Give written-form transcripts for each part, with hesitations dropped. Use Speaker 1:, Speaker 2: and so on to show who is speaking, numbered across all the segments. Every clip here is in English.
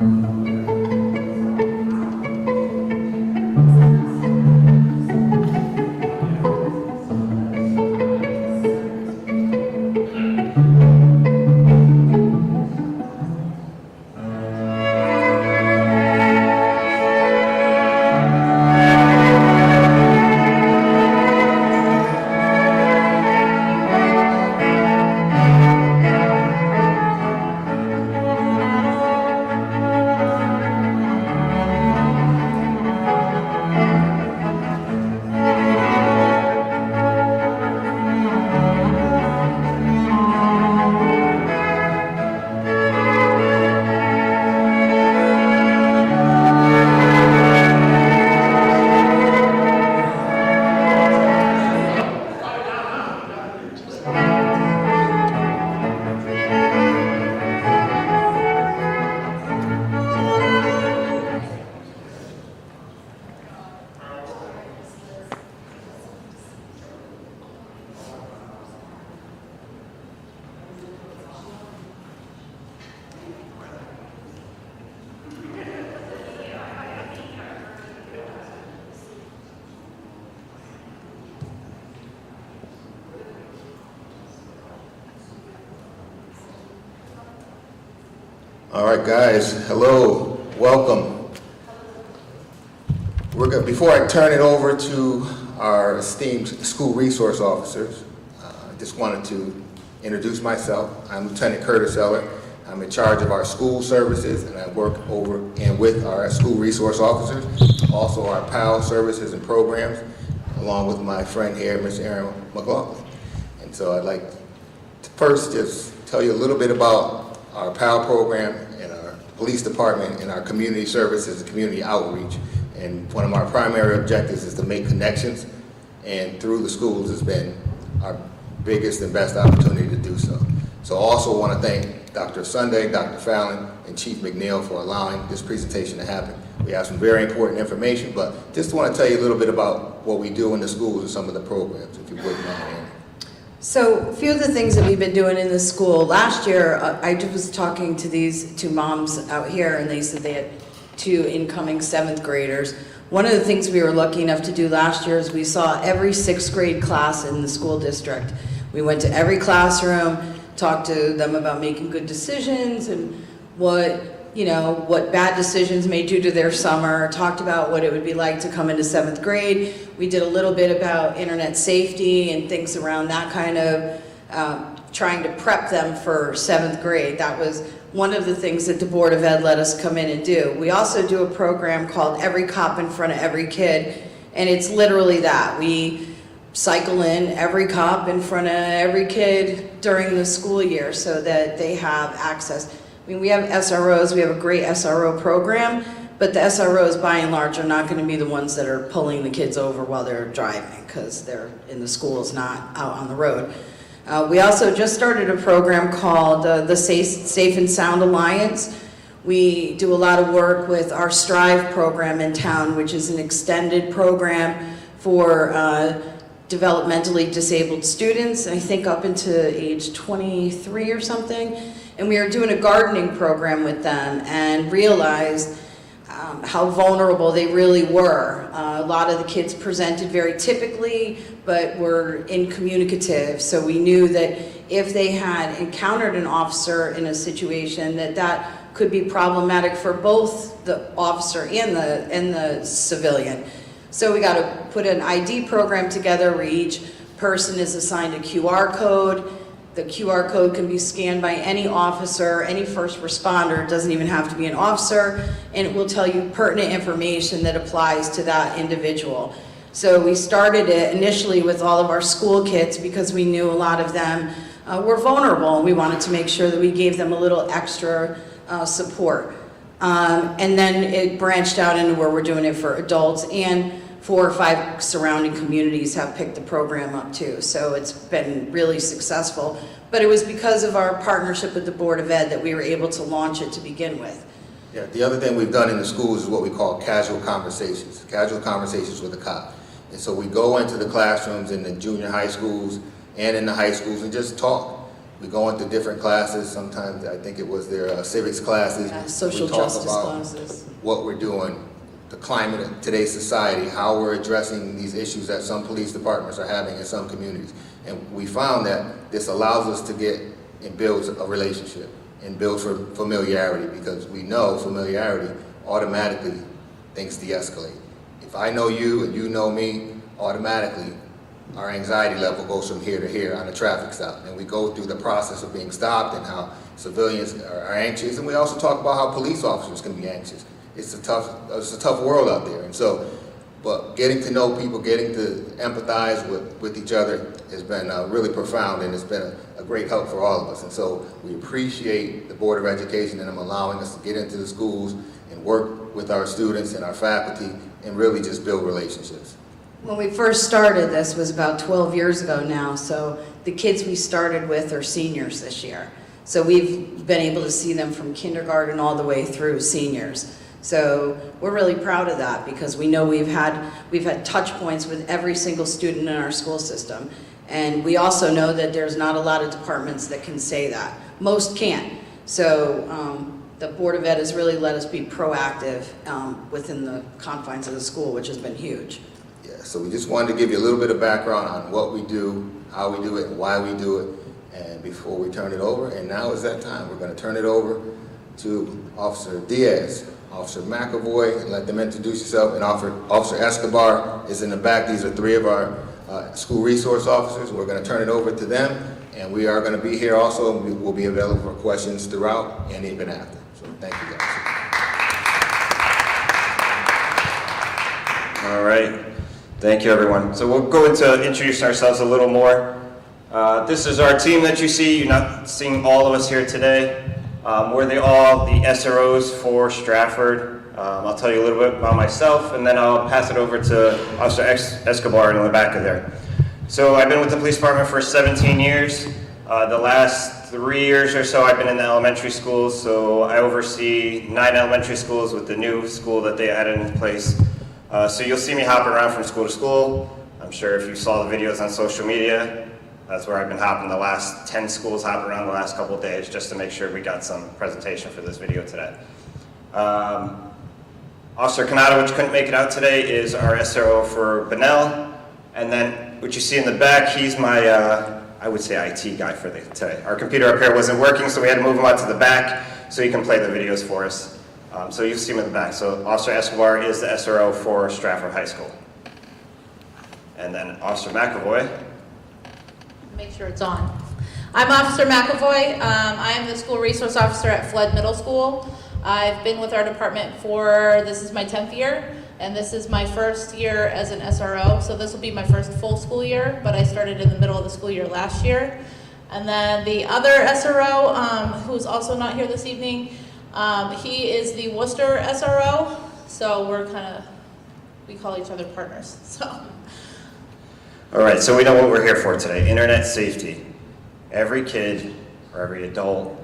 Speaker 1: All right, guys, hello, welcome. Before I turn it over to our esteemed school resource officers, I just wanted to introduce myself. I'm Lieutenant Curtis Eller. I'm in charge of our school services, and I work over and with our school resource officers, also our PAL services and programs, along with my friend here, Ms. Erin McLaughlin. And so I'd like to first just tell you a little bit about our PAL program and our police department and our community services and community outreach. And one of our primary objectives is to make connections, and through the schools has been our biggest and best opportunity to do so. So I also want to thank Dr. Sunday, Dr. Fallon, and Chief McNeil for allowing this presentation to happen. We have some very important information, but just want to tell you a little bit about what we do in the schools and some of the programs, if you wouldn't mind, Ann.
Speaker 2: So a few of the things that we've been doing in the school, last year I was talking to these two moms out here, and they said they had two incoming 7th graders. One of the things we were lucky enough to do last year is we saw every 6th grade class in the school district. We went to every classroom, talked to them about making good decisions and what bad decisions may do to their summer, talked about what it would be like to come into 7th grade. We did a little bit about internet safety and things around that kind of trying to prep them for 7th grade. That was one of the things that the Board of Ed let us come in and do. We also do a program called Every Cop in Front of Every Kid, and it's literally that. We cycle in every cop in front of every kid during the school year so that they have access. I mean, we have SROs, we have a great SRO program, but the SROs by and large are not going to be the ones that are pulling the kids over while they're driving because they're in the schools, not out on the road. We also just started a program called the Safe and Sound Alliance. We do a lot of work with our Strive program in town, which is an extended program for developmentally disabled students, I think up into age 23 or something. And we are doing a gardening program with them and realized how vulnerable they really were. A lot of the kids presented very typically, but were incommunicative. So we knew that if they had encountered an officer in a situation, that could be problematic for both the officer and the civilian. So we got to put an ID program together where each person is assigned a QR code. The QR code can be scanned by any officer, any first responder. It doesn't even have to be an officer, and it will tell you pertinent information that applies to that individual. So we started it initially with all of our school kids because we knew a lot of them were vulnerable, and we wanted to make sure that we gave them a little extra support. And then it branched out into where we're doing it for adults, and 4 or 5 surrounding communities have picked the program up too. So it's been really successful. But it was because of our partnership with the Board of Ed that we were able to launch it to begin with.
Speaker 1: Yeah, the other thing we've done in the schools is what we call casual conversations with a cop. And so we go into the classrooms in the junior high schools and in the high schools and just talk. We go into different classes. Sometimes I think it was their civics classes.
Speaker 2: Social
Speaker 1: We talk
Speaker 2: justice
Speaker 1: about
Speaker 2: classes.
Speaker 1: what we're doing, the climate of today's society, how we're addressing these issues that some police departments are having in some communities. And we found that this allows us to get and builds a relationship and builds for familiarity, because we know familiarity automatically things de-escalate. If I know you and you know me, automatically our anxiety level goes from here to here on a traffic stop. And we go through the process of being stopped and how civilians are anxious. And we also talk about how police officers can be anxious. It's a tough world out there. And so, but getting to know people, getting to empathize with each other has been really profound, and it's been a great help for all of us. And so we appreciate the Board of Education and them allowing us to get into the schools and work with our students and our faculty and really just build relationships.
Speaker 2: When we first started, this was about 12 years ago now, so the kids we started with are seniors this year. So we've been able to see them from kindergarten all the way through seniors. So we're really proud of that, because we know we've had touch points with every single student in our school system. And we also know that there's not a lot of departments that can say that. Most can't. So the Board of Ed has really let us be proactive within the confines of the school, which has been huge.
Speaker 1: Yeah, so we just wanted to give you a little bit of background on what we do, how we do it, and why we do it, and before we turn it over. And now is that time. We're going to turn it over to Officer Diaz, Officer McAvoy, and let them introduce yourself. And Officer Escobar is in the back. These are three of our school resource officers. We're going to turn it over to them, and we are going to be here also. We'll be available for questions throughout and even after. So thank you guys.
Speaker 3: All right. Thank you, everyone. So we'll go into introducing ourselves a little more. This is our team that you see. You're not seeing all of us here today. We're the SROs for Stratford. I'll tell you a little bit about myself, and then I'll pass it over to Officer Escobar in the back of there. So I've been with the police department for 17 years. The last 3 years or so I've been in the elementary schools, so I oversee 9 elementary schools with the new school that they added in place. So you'll see me hopping around from school to school. I'm sure if you saw the videos on social media, that's where I've been hopping the last 10 schools, hopping around the last couple of days just to make sure we got some presentation for this video today. Officer Canada, which couldn't make it out today, is our SRO for Bunnell. And then what you see in the back, he's my, I would say IT guy for today. Our computer up here wasn't working, so we had to move him out to the back so he can play the videos for us. So you'll see him in the back. So Officer Escobar is the SRO for Stratford High School. And then Officer McAvoy.
Speaker 4: Make sure it's on. I'm Officer McAvoy. I am the school resource officer at Flood Middle School. I've been with our department this is my 10th year, and this is my first year as an SRO. So this will be my first full school year, but I started in the middle of the school year last year. And then the other SRO, who's also not here this evening, he is the Worcester SRO. So we call each other partners. So.
Speaker 3: All right, so we know what we're here for today, internet safety. Every kid or every adult,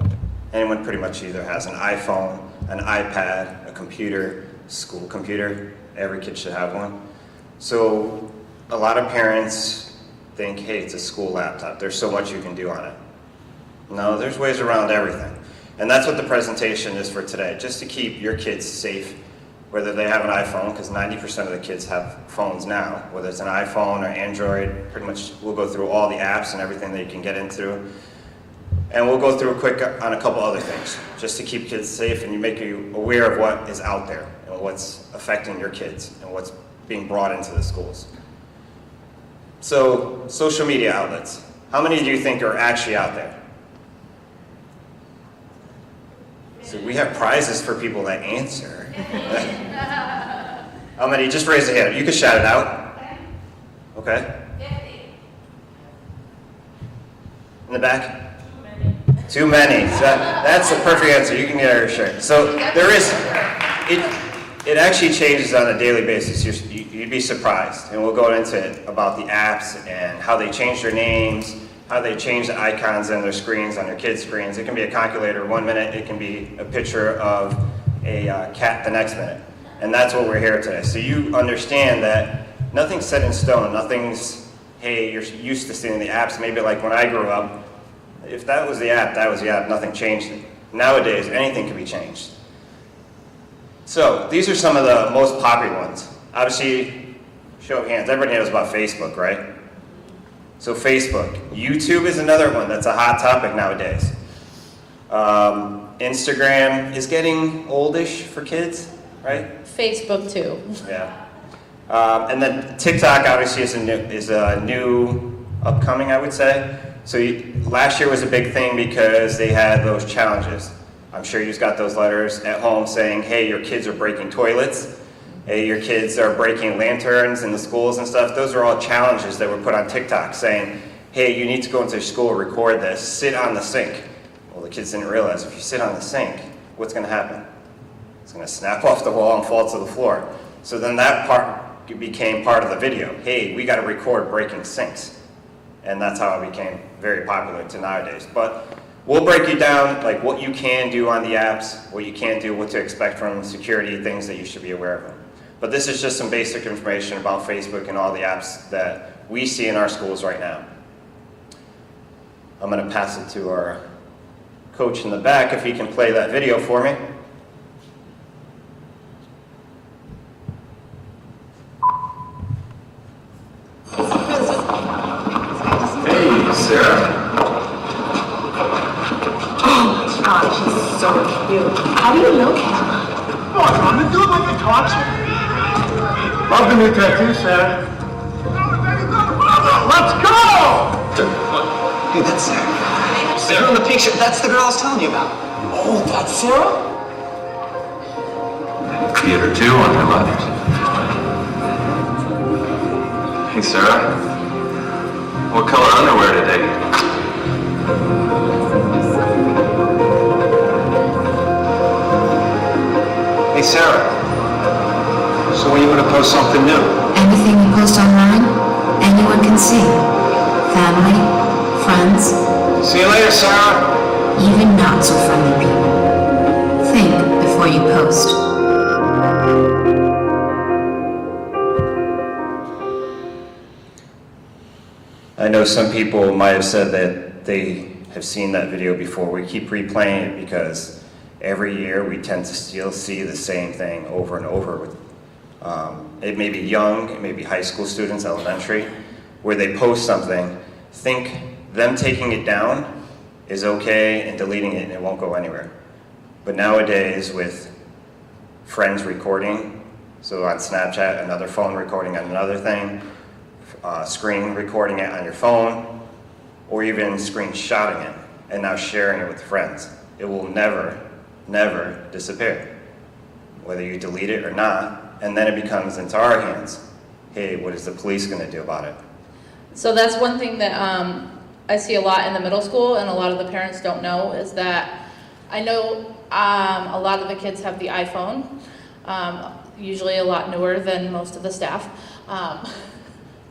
Speaker 3: anyone pretty much either has an iPhone, an iPad, a computer, school computer. Every kid should have one. So a lot of parents think, hey, it's a school laptop. There's so much you can do on it. No, there's ways around everything. And that's what the presentation is for today, just to keep your kids safe, whether they have an iPhone, because 90% of the kids have phones now, whether it's an iPhone or Android. Pretty much we'll go through all the apps and everything that you can get into. And we'll go through quick on a couple other things, just to keep kids safe and make you aware of what is out there and what's affecting your kids and what's being brought into the schools. So, social media outlets. How many do you think are actually out there? So we have prizes for people that answer. How many? Just raise a hand. You can shout it out. Okay.
Speaker 4: 50.
Speaker 3: In the back? Too many. So that's the perfect answer. You can get our shirt. So there is, it actually changes on a daily basis. You'd be surprised. And we'll go into it about the apps and how they change their names, how they change the icons on their screens, on their kids' screens. It can be a calculator 1 minute. It can be a picture of a cat the next minute. And that's what we're here today. So you understand that nothing's set in stone. Nothing's, hey, you're used to seeing the apps. Maybe like when I grew up, If that was the app, that was the app, nothing changed it. Nowadays, anything can be changed. So, these are some of the most popular ones. Obviously, show of hands, everybody knows about Facebook, right? So Facebook. YouTube is another one that's a hot topic nowadays. Instagram is getting oldish for kids, right?
Speaker 4: Facebook too.
Speaker 3: Yeah. And then TikTok obviously is a new upcoming, I would say. So last year was a big thing because they had those challenges. I'm sure you've got those letters at home saying, hey, your kids are breaking toilets. Hey, your kids are breaking lanterns in the schools and stuff. Those are all challenges that were put on TikTok saying, hey, you need to go into school, record this, sit on the sink. Well, the kids didn't realize if you sit on the sink, what's going to happen? It's going to snap off the wall and fall to the floor. So then that part became part of the video. Hey, we got to record breaking sinks. And that's how it became very popular to nowadays. But we'll break you down like what you can do on the apps, what you can't do, what to expect from security, things that you should be aware of. But this is just some basic information about Facebook and all the apps that we see in our schools right now. I'm going to pass it to our coach in the back if he can play that video for me.
Speaker 5: Hey, Sarah.
Speaker 6: Oh, God, she's so cute. How do you know Kara?
Speaker 7: Oh, I wanted to do it like I taught you. Love the new tattoo, Sarah. Let's go!
Speaker 8: Hey, that's Sarah. Sarah in the pink shirt, that's the girl I was telling you about.
Speaker 7: Oh, that's Sarah?
Speaker 5: Theater 2 on your left. Hey, Sarah. What color underwear today?
Speaker 8: Hey, Sarah. So when are you going to post something new?
Speaker 6: Anything you post online, anyone can see. Family, friends,
Speaker 8: See you later, Sarah.
Speaker 6: even not so friendly people. Think before you post.
Speaker 3: I know some people might have said that they have seen that video before. We keep replaying it because every year we tend to still see the same thing over and over. It may be young, it may be high school students, elementary, where they post something, think them taking it down is okay and deleting it and it won't go anywhere. But nowadays with friends recording, so on Snapchat, another phone recording on another thing, screen recording it on your phone, or even screenshotting it and now sharing it with friends. It will never, never disappear, whether you delete it or not, and then it becomes into our hands. Hey, what is the police gonna do about it?
Speaker 4: So that's one thing that I see a lot in the middle school, and a lot of the parents don't know, is that I know a lot of the kids have the iPhone, usually a lot newer than most of the staff.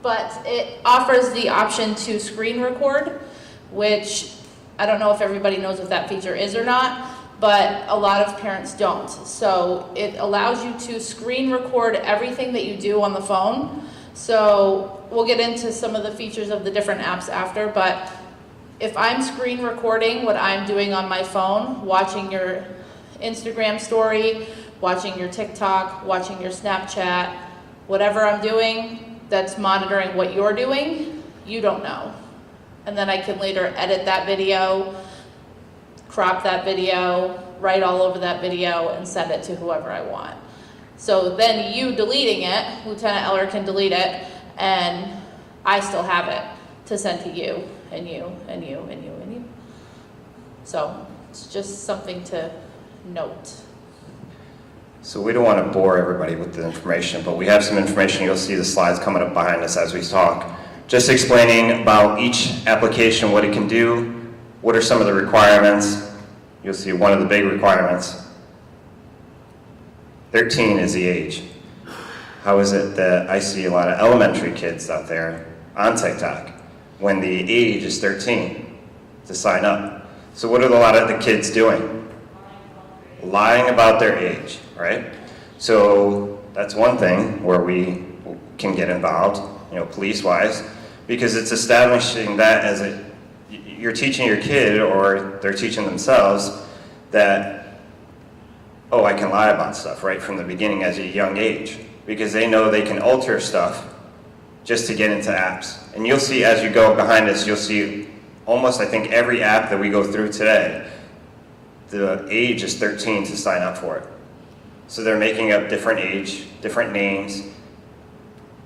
Speaker 4: But it offers the option to screen record, which I don't know if everybody knows what that feature is or not, but a lot of parents don't. So it allows you to screen record everything that you do on the phone. So we'll get into some of the features of the different apps after, but if I'm screen recording what I'm doing on my phone, watching your Instagram story, watching your TikTok, watching your Snapchat, whatever I'm doing, that's monitoring what you're doing, you don't know. And then I can later edit that video, crop that video, write all over that video, and send it to whoever I want. So then you deleting it, Lieutenant Eller can delete it, and I still have it to send to you, and you, and you, and you, and you. So it's just something to note.
Speaker 3: So we don't want to bore everybody with the information, but we have some information. You'll see the slides coming up behind us as we talk. Just explaining about each application, what it can do, what are some of the requirements. You'll see one of the big requirements. 13 is the age. How is it that I see a lot of elementary kids out there on TikTok when the age is 13 to sign up? So what are a lot of the kids doing? Lying about their age, right? So that's one thing where we can get involved, police-wise, because it's establishing that as you you're teaching your kid, or they're teaching themselves, that, oh, I can lie about stuff right from the beginning as a young age, because they know they can alter stuff just to get into apps. And you'll see as you go behind us, you'll see almost, I think, every app that we go through today, the age is 13 to sign up for it. So they're making up different age, different names.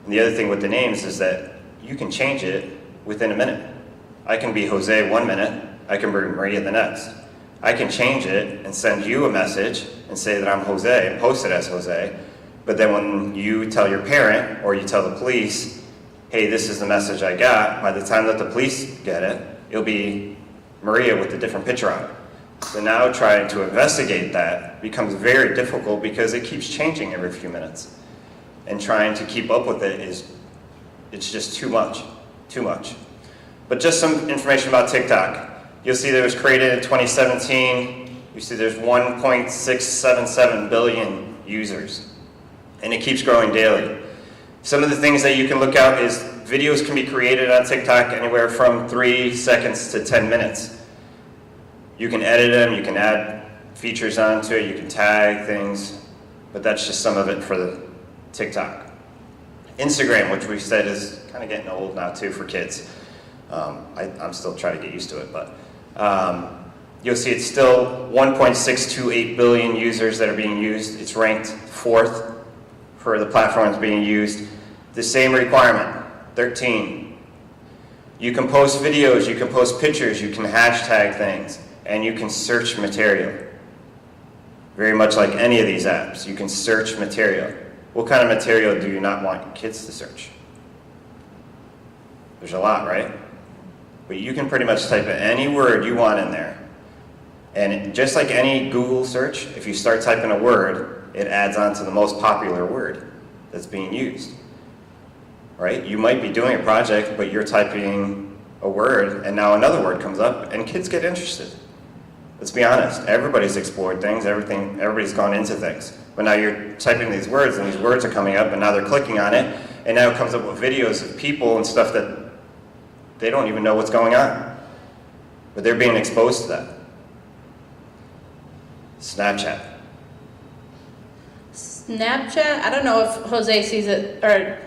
Speaker 3: And the other thing with the names is that you can change it within a minute. I can be Jose 1 minute, I can be Maria the next. I can change it and send you a message and say that I'm Jose and post it as Jose. But then when you tell your parent or you tell the police, hey, this is the message I got, by the time that the police get it, it'll be Maria with a different picture on it. So now trying to investigate that becomes very difficult because it keeps changing every few minutes. And trying to keep up with it it's just too much. But just some information about TikTok. You'll see that it was created in 2017. You see there's 1.677 billion users. And it keeps growing daily. Some of the things that you can look out is videos can be created on TikTok anywhere from 3 seconds to 10 minutes. You can edit them, you can add features onto it, you can tag things, but that's just some of it for the TikTok. Instagram, which we said is kind of getting old now too for kids. I'm still trying to get used to it, but you'll see it's still 1.628 billion users that are being used. It's ranked 4th for the platforms being used. The same requirement, 13. You can post videos, you can post pictures, you can hashtag things, and you can search material. Very much like any of these apps, you can search material. What kind of material do you not want kids to search? There's a lot, right? But you can pretty much type in any word you want in there. And just like any Google search, if you start typing a word, it adds on to the most popular word that's being used. Right? You might be doing a project, but you're typing a word, and now another word comes up, and kids get interested. Let's be honest, everybody's explored things, everybody's gone into things. But now you're typing these words, and these words are coming up, and now they're clicking on it, and now it comes up with videos of people and stuff that they don't even know what's going on. But they're being exposed to that. Snapchat.
Speaker 4: Snapchat, I don't know if Jose sees it, or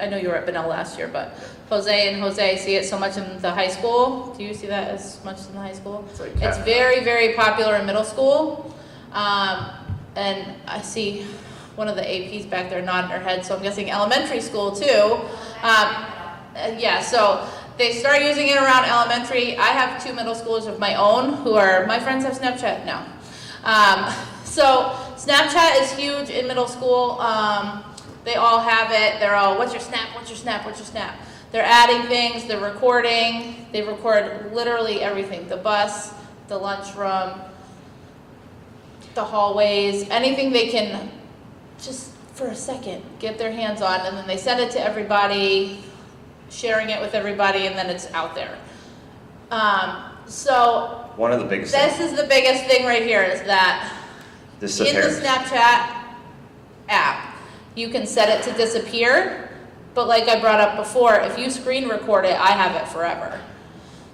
Speaker 4: I know you were at Benel last year, but Jose and Jose see it so much in the high school. Do you see that as much in the high school? It's very, very popular in middle school. And I see one of the APs back there nodding her head, so I'm guessing elementary school too. Yeah, so they start using it around elementary. I have 2 middle schoolers of my own who are, my friends have Snapchat now. So Snapchat is huge in middle school. They all have it. They're all, what's your snap, what's your snap, what's your snap? They're adding things, they're recording. They record literally everything. The bus, the lunchroom, the hallways, anything they can just for a second get their hands on, and then they send it to everybody, sharing it with everybody, and then it's out there. So
Speaker 3: One of the biggest
Speaker 4: this is the biggest thing right here, is that in the Snapchat app, you can set it to disappear, but like I brought up before, if you screen record it, I have it forever.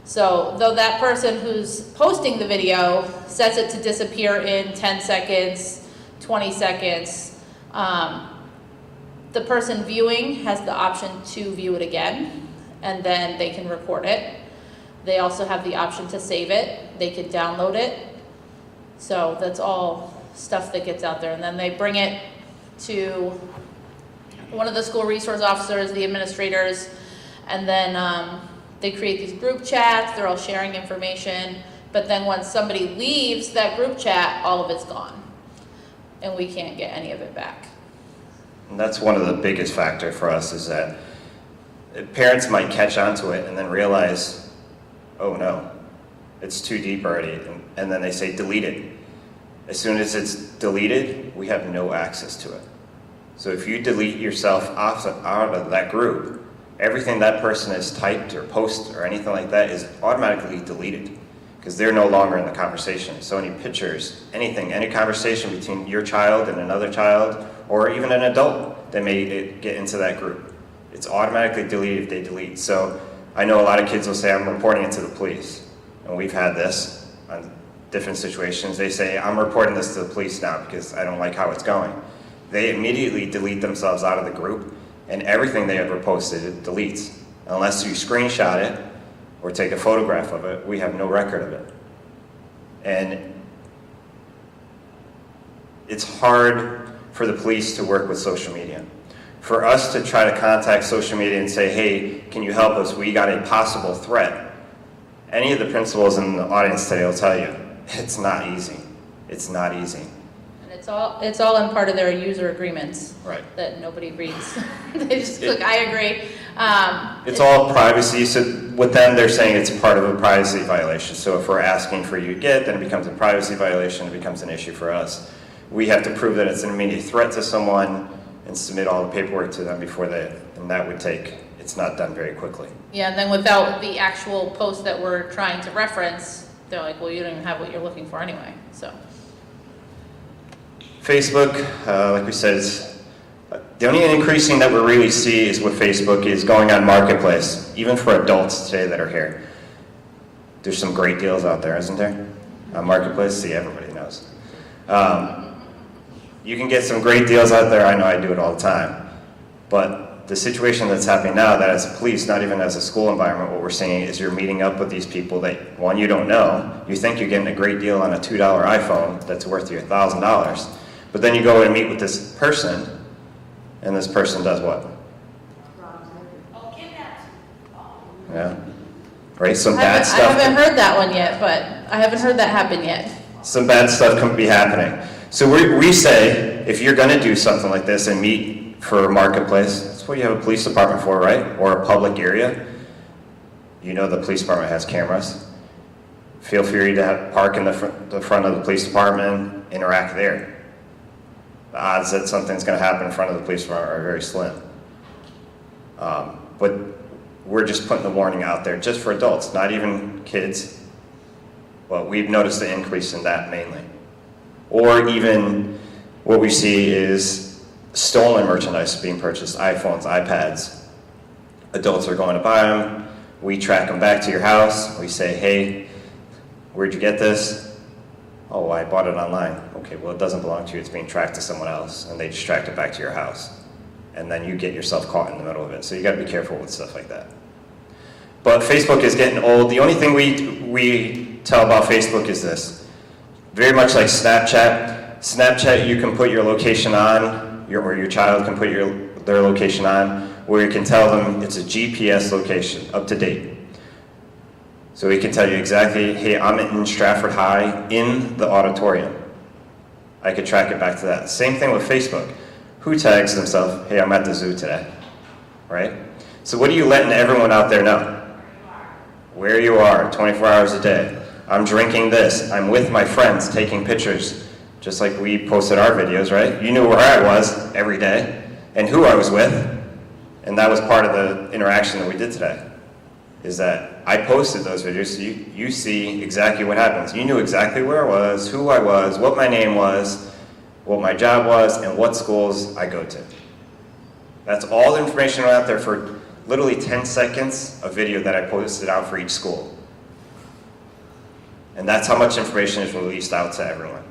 Speaker 4: So though that person who's posting the video sets it to disappear in 10 seconds, 20 seconds, the person viewing has the option to view it again, and then they can record it. They also have the option to save it. They can download it. So that's all stuff that gets out there. And then they bring it to one of the school resource officers, the administrators, and then they create these group chats. They're all sharing information. But then once somebody leaves that group chat, all of it's gone. And we can't get any of it back.
Speaker 3: And that's one of the biggest factors for us, is that parents might catch on to it and then realize, oh no, it's too deep already, and then they say delete it. As soon as it's deleted, we have no access to it. So if you delete yourself out of that group, everything that person has typed or posted or anything like that is automatically deleted, because they're no longer in the conversation. So any pictures, anything, any conversation between your child and another child, or even an adult that may get into that group, it's automatically deleted if they delete. So I know a lot of kids will say, I'm reporting it to the police. and we've had this on different situations. They say, I'm reporting this to the police now because I don't like how it's going. They immediately delete themselves out of the group, and everything they ever posted, it deletes. Unless you screenshot it or take a photograph of it, we have no record of it. And it's hard for the police to work with social media. For us to try to contact social media and say, hey, can you help us? We got a possible threat. Any of the principals in the audience today will tell you, it's not easy. It's not easy.
Speaker 4: And it's all in part of their user agreements.
Speaker 3: Right.
Speaker 4: That nobody reads. They just click, I agree.
Speaker 3: It's all privacy, so with them, they're saying it's part of a privacy violation. So if we're asking for you to get, then it becomes a privacy violation, it becomes an issue for us. We have to prove that it's an immediate threat to someone and submit all the paperwork to them before and that would take, it's not done very quickly.
Speaker 4: Yeah, and then without the actual post that we're trying to reference, they're like, well, you don't even have what you're looking for anyway, so.
Speaker 3: Facebook, like we said, the only increasing that we really see is with Facebook is going on Marketplace, even for adults today that are here. There's some great deals out there, isn't there? On Marketplace, see, everybody knows. You can get some great deals out there. I know I do it all the time. But the situation that's happening now, that as a police, not even as a school environment, what we're seeing is you're meeting up with these people that, one, you don't know. You think you're getting a great deal on a $2 iPhone that's worth you $1,000. But then you go and meet with this person, and this person does what? Yeah. Right, some bad stuff.
Speaker 4: I haven't heard that one yet, but I haven't heard that happen yet.
Speaker 3: Some bad stuff can be happening. So we say, if you're gonna do something like this and meet for a marketplace, that's what you have a police department for, right? Or a public area. You know the police department has cameras. Feel free to park in the front of the police department, interact there. The odds that something's gonna happen in front of the police department are very slim. But we're just putting the warning out there just for adults, not even kids. But we've noticed the increase in that mainly. Or even what we see is stolen merchandise being purchased, iPhones, iPads. Adults are going to buy them. We track them back to your house. We say, hey, where'd you get this? Oh, I bought it online. Okay, well, it doesn't belong to you. It's being tracked to someone else, and they just tracked it back to your house. And then you get yourself caught in the middle of it. So you got to be careful with stuff like that. But Facebook is getting old. The only thing we tell about Facebook is this. Very much like Snapchat. Snapchat, you can put your location on, or your child can put their location on, where you can tell them it's a GPS location, up to date. So he can tell you exactly, hey, I'm in Stratford High in the auditorium. I could track it back to that. Same thing with Facebook. Who tags themselves, hey, I'm at the zoo today, right? So what are you letting everyone out there know? Where you are, 24 hours a day. I'm drinking this. I'm with my friends taking pictures, just like we posted our videos, right? You knew where I was every day and who I was with, and that was part of the interaction that we did today, is that I posted those videos so you see exactly what happens. You knew exactly where I was, who I was, what my name was, what my job was, and what schools I go to. That's all the information out there for literally 10 seconds of video that I posted out for each school. And that's how much information is released out to everyone.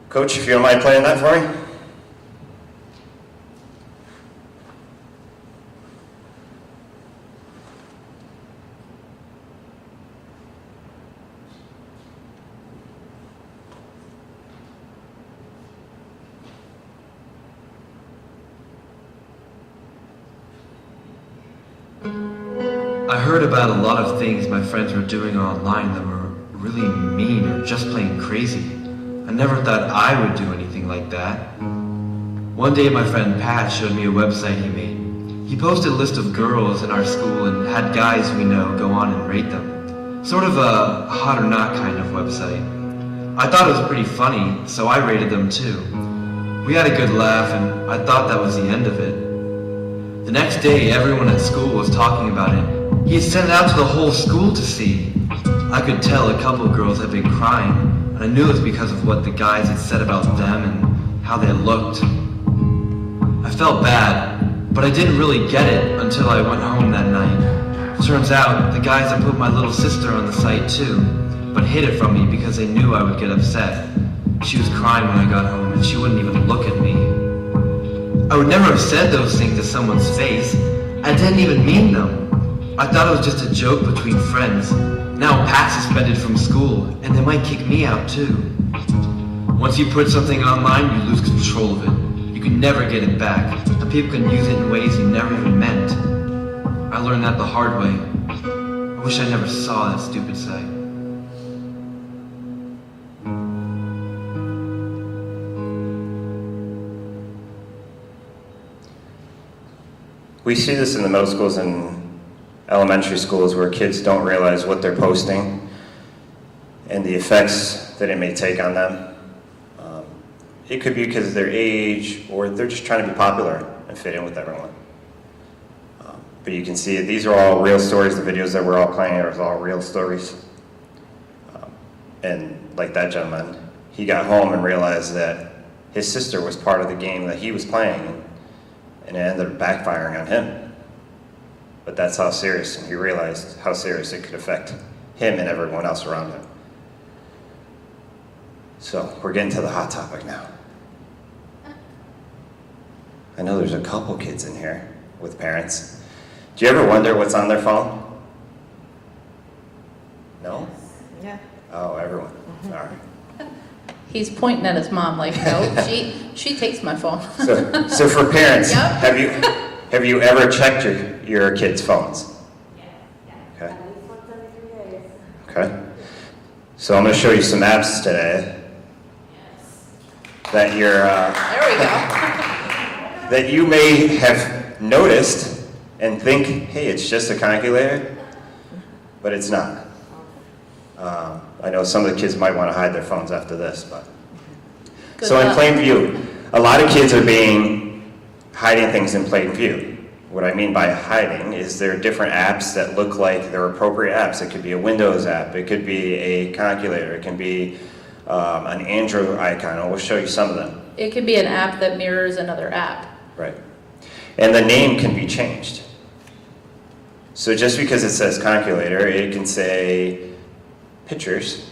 Speaker 3: Coach, if you don't mind playing that for me.
Speaker 9: I heard about a lot of things my friends were doing online that were really mean or just plain crazy. I never thought I would do anything like that. One day my friend Pat showed me a website he made. He posted a list of girls in our school and had guys we know go on and rate them. Sort of a hot or not kind of website. I thought it was pretty funny, so I rated them too. We had a good laugh and I thought that was the end of it. The next day, everyone at school was talking about it. He had sent it out to the whole school to see. I could tell a couple of girls had been crying, and I knew it was because of what the guys had said about them and how they looked. I felt bad, but I didn't really get it until I went home that night. Turns out, the guys had put my little sister on the site too, but hid it from me because they knew I would get upset. She was crying when I got home, and she wouldn't even look at me. I would never have said those things to someone's face. I didn't even mean them. I thought it was just a joke between friends. Now Pat's suspended from school, and they might kick me out too. Once you put something online, you lose control of it. You can never get it back, and people can use it in ways you never even meant. I learned that the hard way. I wish I never saw that stupid site.
Speaker 3: We see this in the middle schools and elementary schools where kids don't realize what they're posting and the effects that it may take on them. It could be because of their age, or they're just trying to be popular and fit in with everyone. But you can see these are all real stories. The videos that we're all playing are all real stories. And like that gentleman, he got home and realized that his sister was part of the game that he was playing, and it ended up backfiring on him. But that's how serious, and he realized how serious it could affect him and everyone else around him. So we're getting to the hot topic now. I know there's a couple kids in here with parents. Do you ever wonder what's on their phone? No?
Speaker 2: Yeah.
Speaker 3: Oh, everyone. All right.
Speaker 4: He's pointing at his mom like, no, she takes my phone.
Speaker 3: So for parents,
Speaker 4: Yep.
Speaker 3: have you ever checked your kids' phones? Okay. Okay. So I'm going to show you some apps today that you're
Speaker 4: There we go.
Speaker 3: that you may have noticed and think, hey, it's just a calculator, but it's not. I know some of the kids might want to hide their phones after this, but.
Speaker 4: Good
Speaker 3: So in
Speaker 4: luck.
Speaker 3: plain view, a lot of kids are hiding things in plain view. What I mean by hiding is there are different apps that look like they're appropriate apps. It could be a Windows app, it could be a calculator, it can be an Android icon, and we'll show you some of them.
Speaker 4: It can be an app that mirrors another app.
Speaker 3: Right. And the name can be changed. So just because it says calculator, it can say pictures.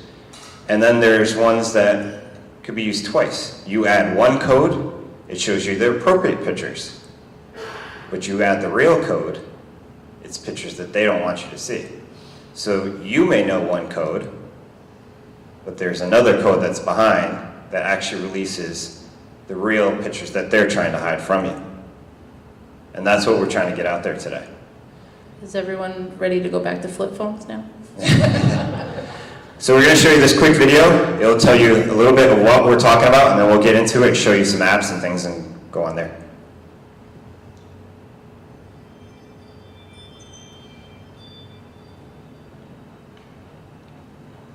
Speaker 3: And then there's ones that could be used twice. You add one code, it shows you the appropriate pictures. But you add the real code, it's pictures that they don't want you to see. So you may know one code, but there's another code that's behind that actually releases the real pictures that they're trying to hide from you. And that's what we're trying to get out there today.
Speaker 4: Is everyone ready to go back to flip phones now?
Speaker 3: So we're going to show you this quick video. It'll tell you a little bit of what we're talking about, and then we'll get into it, show you some apps and things, and go on there.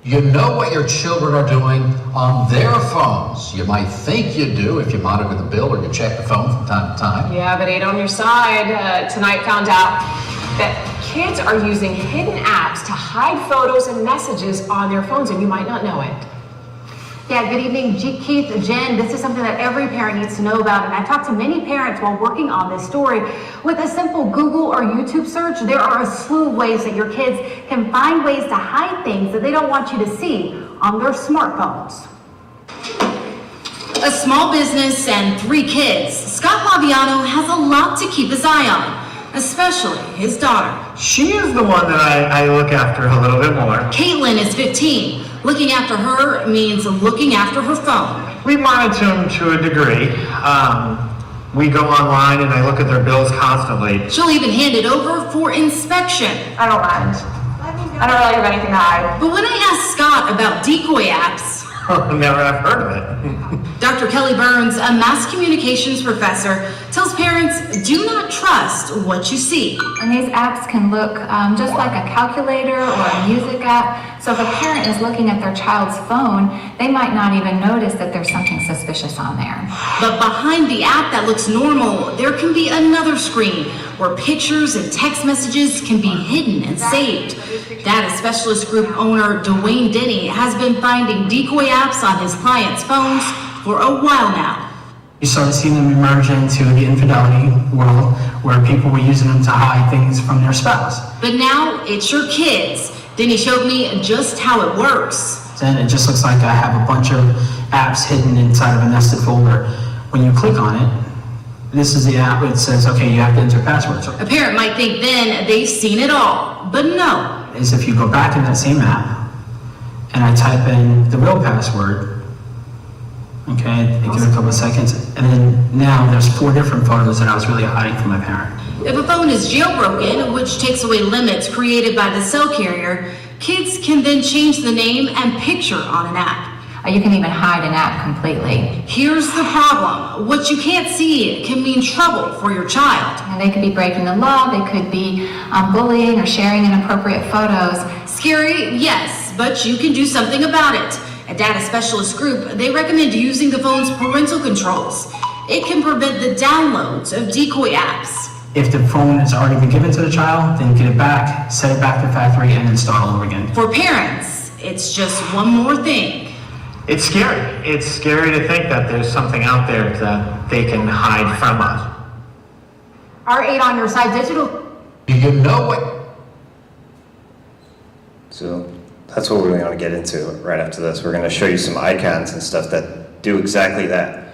Speaker 10: You know what your children are doing on their phones. You might think you do if you monitor the bill or you check the phone from time to time.
Speaker 11: Yeah, but ain't on your side. Tonight found out that kids are using hidden apps to hide photos and messages on their phones, and you might not know it.
Speaker 6: Yeah, good evening, Keith, Jen. This is something that every parent needs to know about, and I talked to many parents while working on this story. With a simple Google or YouTube search, there are a slew of ways that your kids can find ways to hide things that they don't want you to see on their smartphones. A small business and 3 kids, Scott Laviano has a lot to keep his eye on, especially his daughter.
Speaker 7: She is the one that I look after a little bit more.
Speaker 6: Caitlin is 15. Looking after her means looking after her phone.
Speaker 7: We monitor them to a degree. We go online and I look at their bills constantly.
Speaker 6: She'll even hand it over for inspection.
Speaker 11: I don't mind. I don't really have anything to hide.
Speaker 6: But when I asked Scott about decoy apps,
Speaker 7: Never have heard of it.
Speaker 6: Dr. Kelly Burns, a mass communications professor, tells parents do not trust what you see.
Speaker 12: And these apps can look just like a calculator or a music app. So if a parent is looking at their child's phone, they might not even notice that there's something suspicious on there.
Speaker 6: But behind the app that looks normal, there can be another screen where pictures and text messages can be hidden and saved. Data Specialist Group owner Dwayne Denny has been finding decoy apps on his clients' phones for a while now.
Speaker 7: You started seeing them emerge into the infidelity world where people were using them to hide things from their spouse.
Speaker 13: But now it's your kids. Then he showed me just how it works.
Speaker 7: And it just looks like I have a bunch of apps hidden inside of a nested folder. When you click on it, this is the app that says, okay, you have to enter passwords.
Speaker 13: A parent might think then they've seen it all, but no.
Speaker 7: Is if you go back in that same app and I type in the real password, okay, give it a couple of seconds, and then now there's 4 different photos that I was really hiding from my parent.
Speaker 13: If a phone is jailbroken, which takes away limits created by the cell carrier, kids can then change the name and picture on an app.
Speaker 12: You can even hide an app completely.
Speaker 13: Here's the problem. What you can't see can mean trouble for your child.
Speaker 12: And they could be breaking the law, they could be bullying or sharing inappropriate photos.
Speaker 13: Scary, yes, but you can do something about it. A data specialist group, they recommend using the phone's parental controls. It can prevent the downloads of decoy apps.
Speaker 7: If the phone has already been given to the child, then get it back, set it back to factory, and then start all over again.
Speaker 13: For parents, it's just one more thing.
Speaker 7: It's scary. It's scary to think that there's something out there that they can hide from us.
Speaker 6: R8 on your side, digital.
Speaker 10: Do you know what?
Speaker 3: So that's what we're going to get into right after this. We're going to show you some icons and stuff that do exactly that.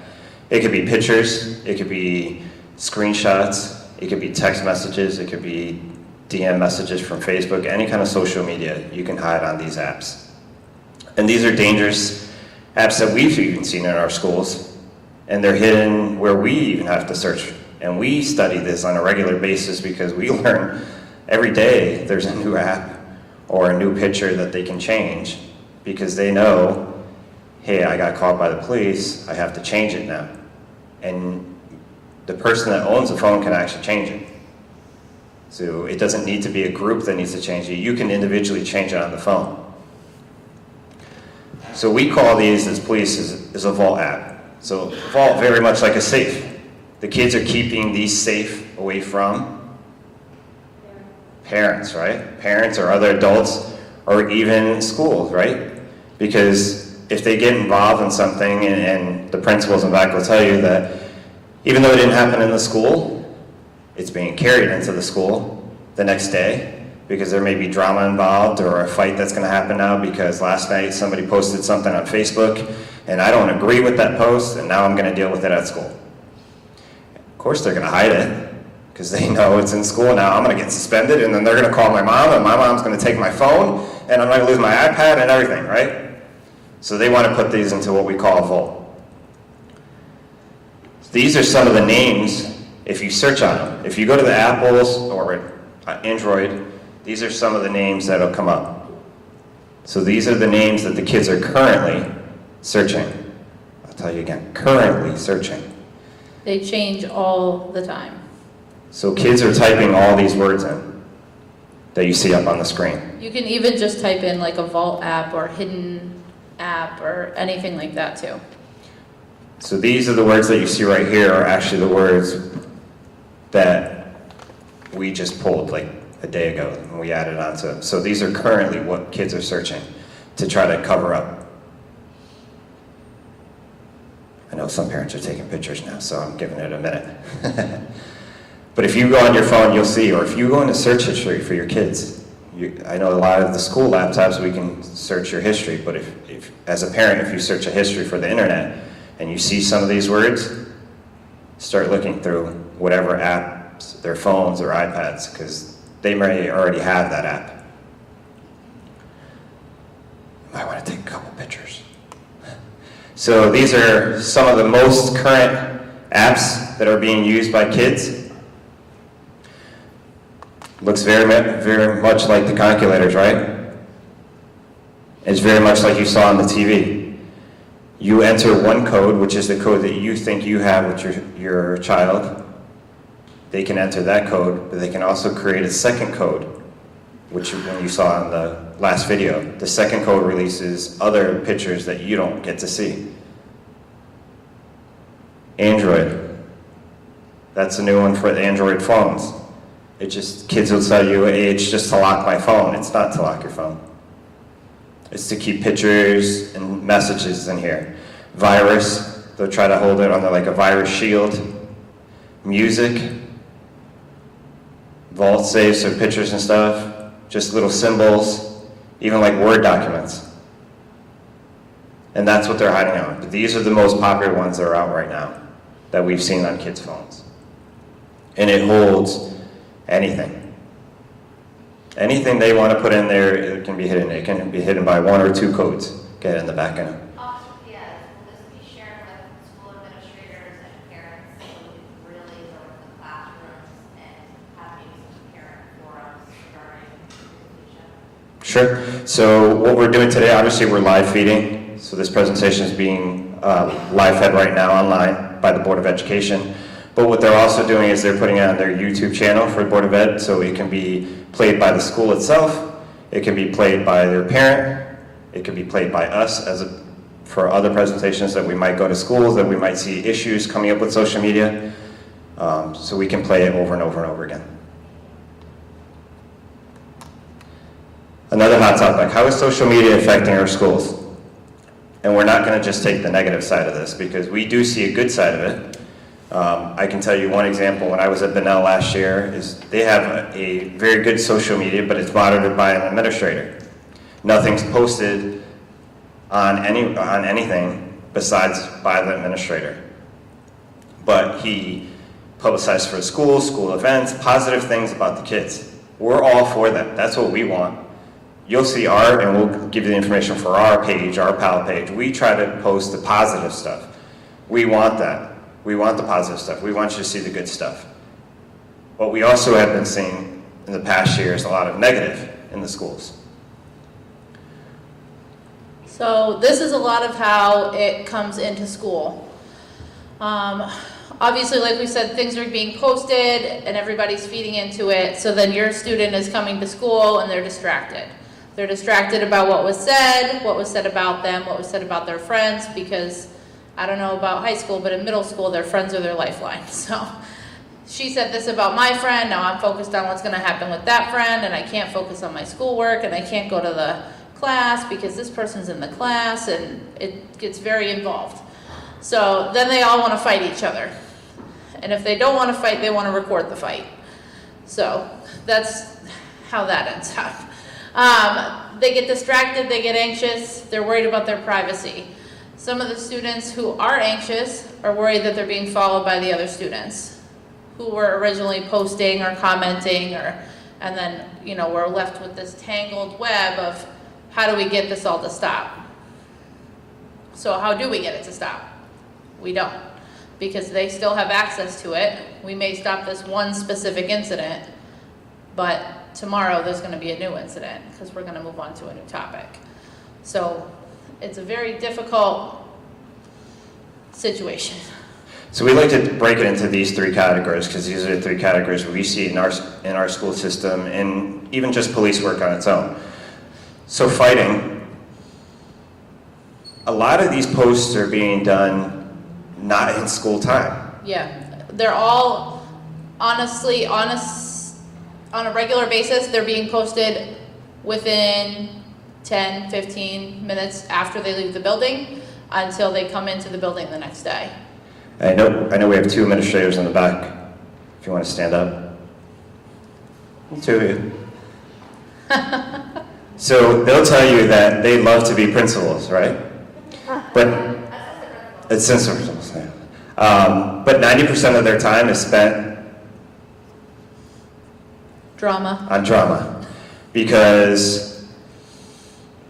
Speaker 3: It could be pictures, it could be screenshots, it could be text messages, it could be DM messages from Facebook, any kind of social media you can hide on these apps. And these are dangerous apps that we've even seen in our schools, and they're hidden where we even have to search. And we study this on a regular basis because we learn every day there's a new app or a new picture that they can change because they know, hey, I got caught by the police, I have to change it now. And the person that owns the phone can actually change it. So it doesn't need to be a group that needs to change it. You can individually change it on the phone. So we call these as police is a vault app. So vault, very much like a safe. The kids are keeping these safe away from parents, right? Parents or other adults or even schools, right? Because if they get involved in something and the principals in back will tell you that even though it didn't happen in the school, it's being carried into the school the next day. Because there may be drama involved or a fight that's going to happen now because last night somebody posted something on Facebook and I don't agree with that post and now I'm going to deal with it at school. Of course they're going to hide it because they know it's in school now. I'm going to get suspended and then they're going to call my mom and my mom's going to take my phone and I'm going to lose my iPad and everything, right? So they want to put these into what we call a vault. These are some of the names if you search on them. If you go to the Apples or Android, these are some of the names that'll come up. So these are the names that the kids are currently searching. I'll tell you again, currently searching.
Speaker 4: They change all the time.
Speaker 3: So kids are typing all these words in that you see up on the screen.
Speaker 4: You can even just type in like a vault app or hidden app or anything like that too.
Speaker 3: So these are the words that you see right here are actually the words that we just pulled like a day ago and we added on to it. So these are currently what kids are searching to try to cover up. I know some parents are taking pictures now, so I'm giving it a minute. But if you go on your phone, you'll see, or if you go into search history for your kids, I know a lot of the school laptops we can search your history, but if as a parent, if you search a history for the internet and you see some of these words, start looking through whatever apps, their phones or iPads, because they may already have that app. You might want to take a couple pictures. So these are some of the most current apps that are being used by kids. Looks very much like the calculators, right? It's very much like you saw on the TV. You enter one code, which is the code that you think you have with your child. They can enter that code, but they can also create a second code, which when you saw in the last video. The second code releases other pictures that you don't get to see. Android. That's a new one for the Android phones. Kids will tell you, hey, it's just to lock my phone. It's not to lock your phone. It's to keep pictures and messages in here. Virus, They'll try to hold it under like a virus shield. Music, vault safes or pictures and stuff, just little symbols, even like Word documents. And that's what they're hiding out. But these are the most popular ones that are out right now that we've seen on kids' phones. And it holds anything. Anything they want to put in there, it can be hidden. It can be hidden by 1 or 2 codes. Get it in the back end.
Speaker 14: Yes, will this be shared with school administrators and parents so we really go into the classrooms and have maybe some parent forums regarding communication?
Speaker 3: Sure. So what we're doing today, obviously we're live feeding. So this presentation is being live fed right now online by the Board of Education. But what they're also doing is they're putting it on their YouTube channel for Board of Ed, so it can be played by the school itself, it can be played by their parent, it can be played by us for other presentations that we might go to schools, that we might see issues coming up with social media. So we can play it over and over and over again. Another hot topic, how is social media affecting our schools? And we're not going to just take the negative side of this, because we do see a good side of it. I can tell you one example. When I was at Bunnell last year, is they have a very good social media, but it's monitored by an administrator. Nothing's posted on anything besides by the administrator. But he publicized for schools, school events, positive things about the kids. We're all for that. That's what we want. You'll see and we'll give you the information for our page, our PAL page. We try to post the positive stuff. We want that. We want the positive stuff. We want you to see the good stuff. But we also have been seeing in the past years a lot of negative in the schools.
Speaker 4: So this is a lot of how it comes into school. Obviously, like we said, things are being posted and everybody's feeding into it. So then your student is coming to school and they're distracted. They're distracted about what was said about them, what was said about their friends, because I don't know about high school, but in middle school, their friends are their lifeline. So she said this about my friend, now I'm focused on what's gonna happen with that friend, and I can't focus on my schoolwork, and I can't go to the class because this person's in the class, and it gets very involved. So then they all wanna fight each other. And if they don't wanna fight, they wanna record the fight. So that's how that ends up. They get distracted, they get anxious, they're worried about their privacy. Some of the students who are anxious are worried that they're being followed by the other students who were originally posting or commenting, and then, we're left with this tangled web of how do we get this all to stop? So how do we get it to stop? We don't, because they still have access to it. We may stop this one specific incident, but tomorrow there's going to be a new incident because we're going to move on to a new topic. So it's a very difficult situation.
Speaker 3: So we like to break it into these 3 categories, because these are the 3 categories we see in our school system, and even just police work on its own. So fighting, a lot of these posts are being done not in school time.
Speaker 4: Yeah, they're all honestly, on a regular basis, they're being posted within 10, 15 minutes after they leave the building until they come into the building the next day.
Speaker 3: I know we have 2 administrators in the back, if you want to stand up. 2 of you. So they'll tell you that they love to be principals, right? But assistant principals, yeah. But 90% of their time is spent on drama, because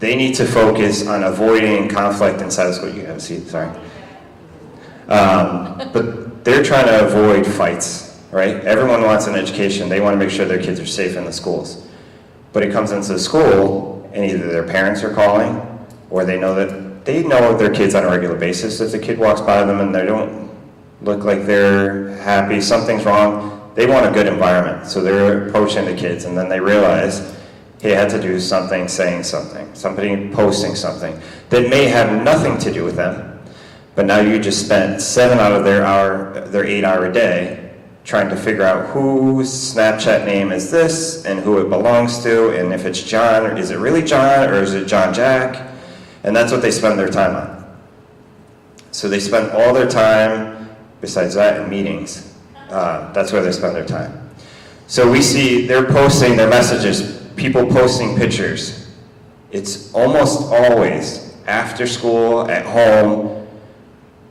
Speaker 3: they need to focus on avoiding conflict inside the school. You have a seat, sorry. But they're trying to avoid fights, right? Everyone wants an education. They want to make sure their kids are safe in the schools. But it comes into the school, and either their parents are calling, or they know their kids on a regular basis. If the kid walks by them and they don't look like they're happy, something's wrong, they want a good environment. So they're approaching the kids, and then they realize he had to do something, saying something, somebody posting something that may have nothing to do with them, but now you just spent 7 out of their 8-hour day trying to figure out whose Snapchat name is this and who it belongs to, and if it's John, or is it really John, or is it John Jack? And that's what they spend their time on. So they spend all their time, besides that, in meetings. That's where they spend their time. So we see they're posting their messages, people posting pictures. It's almost always after school, at home,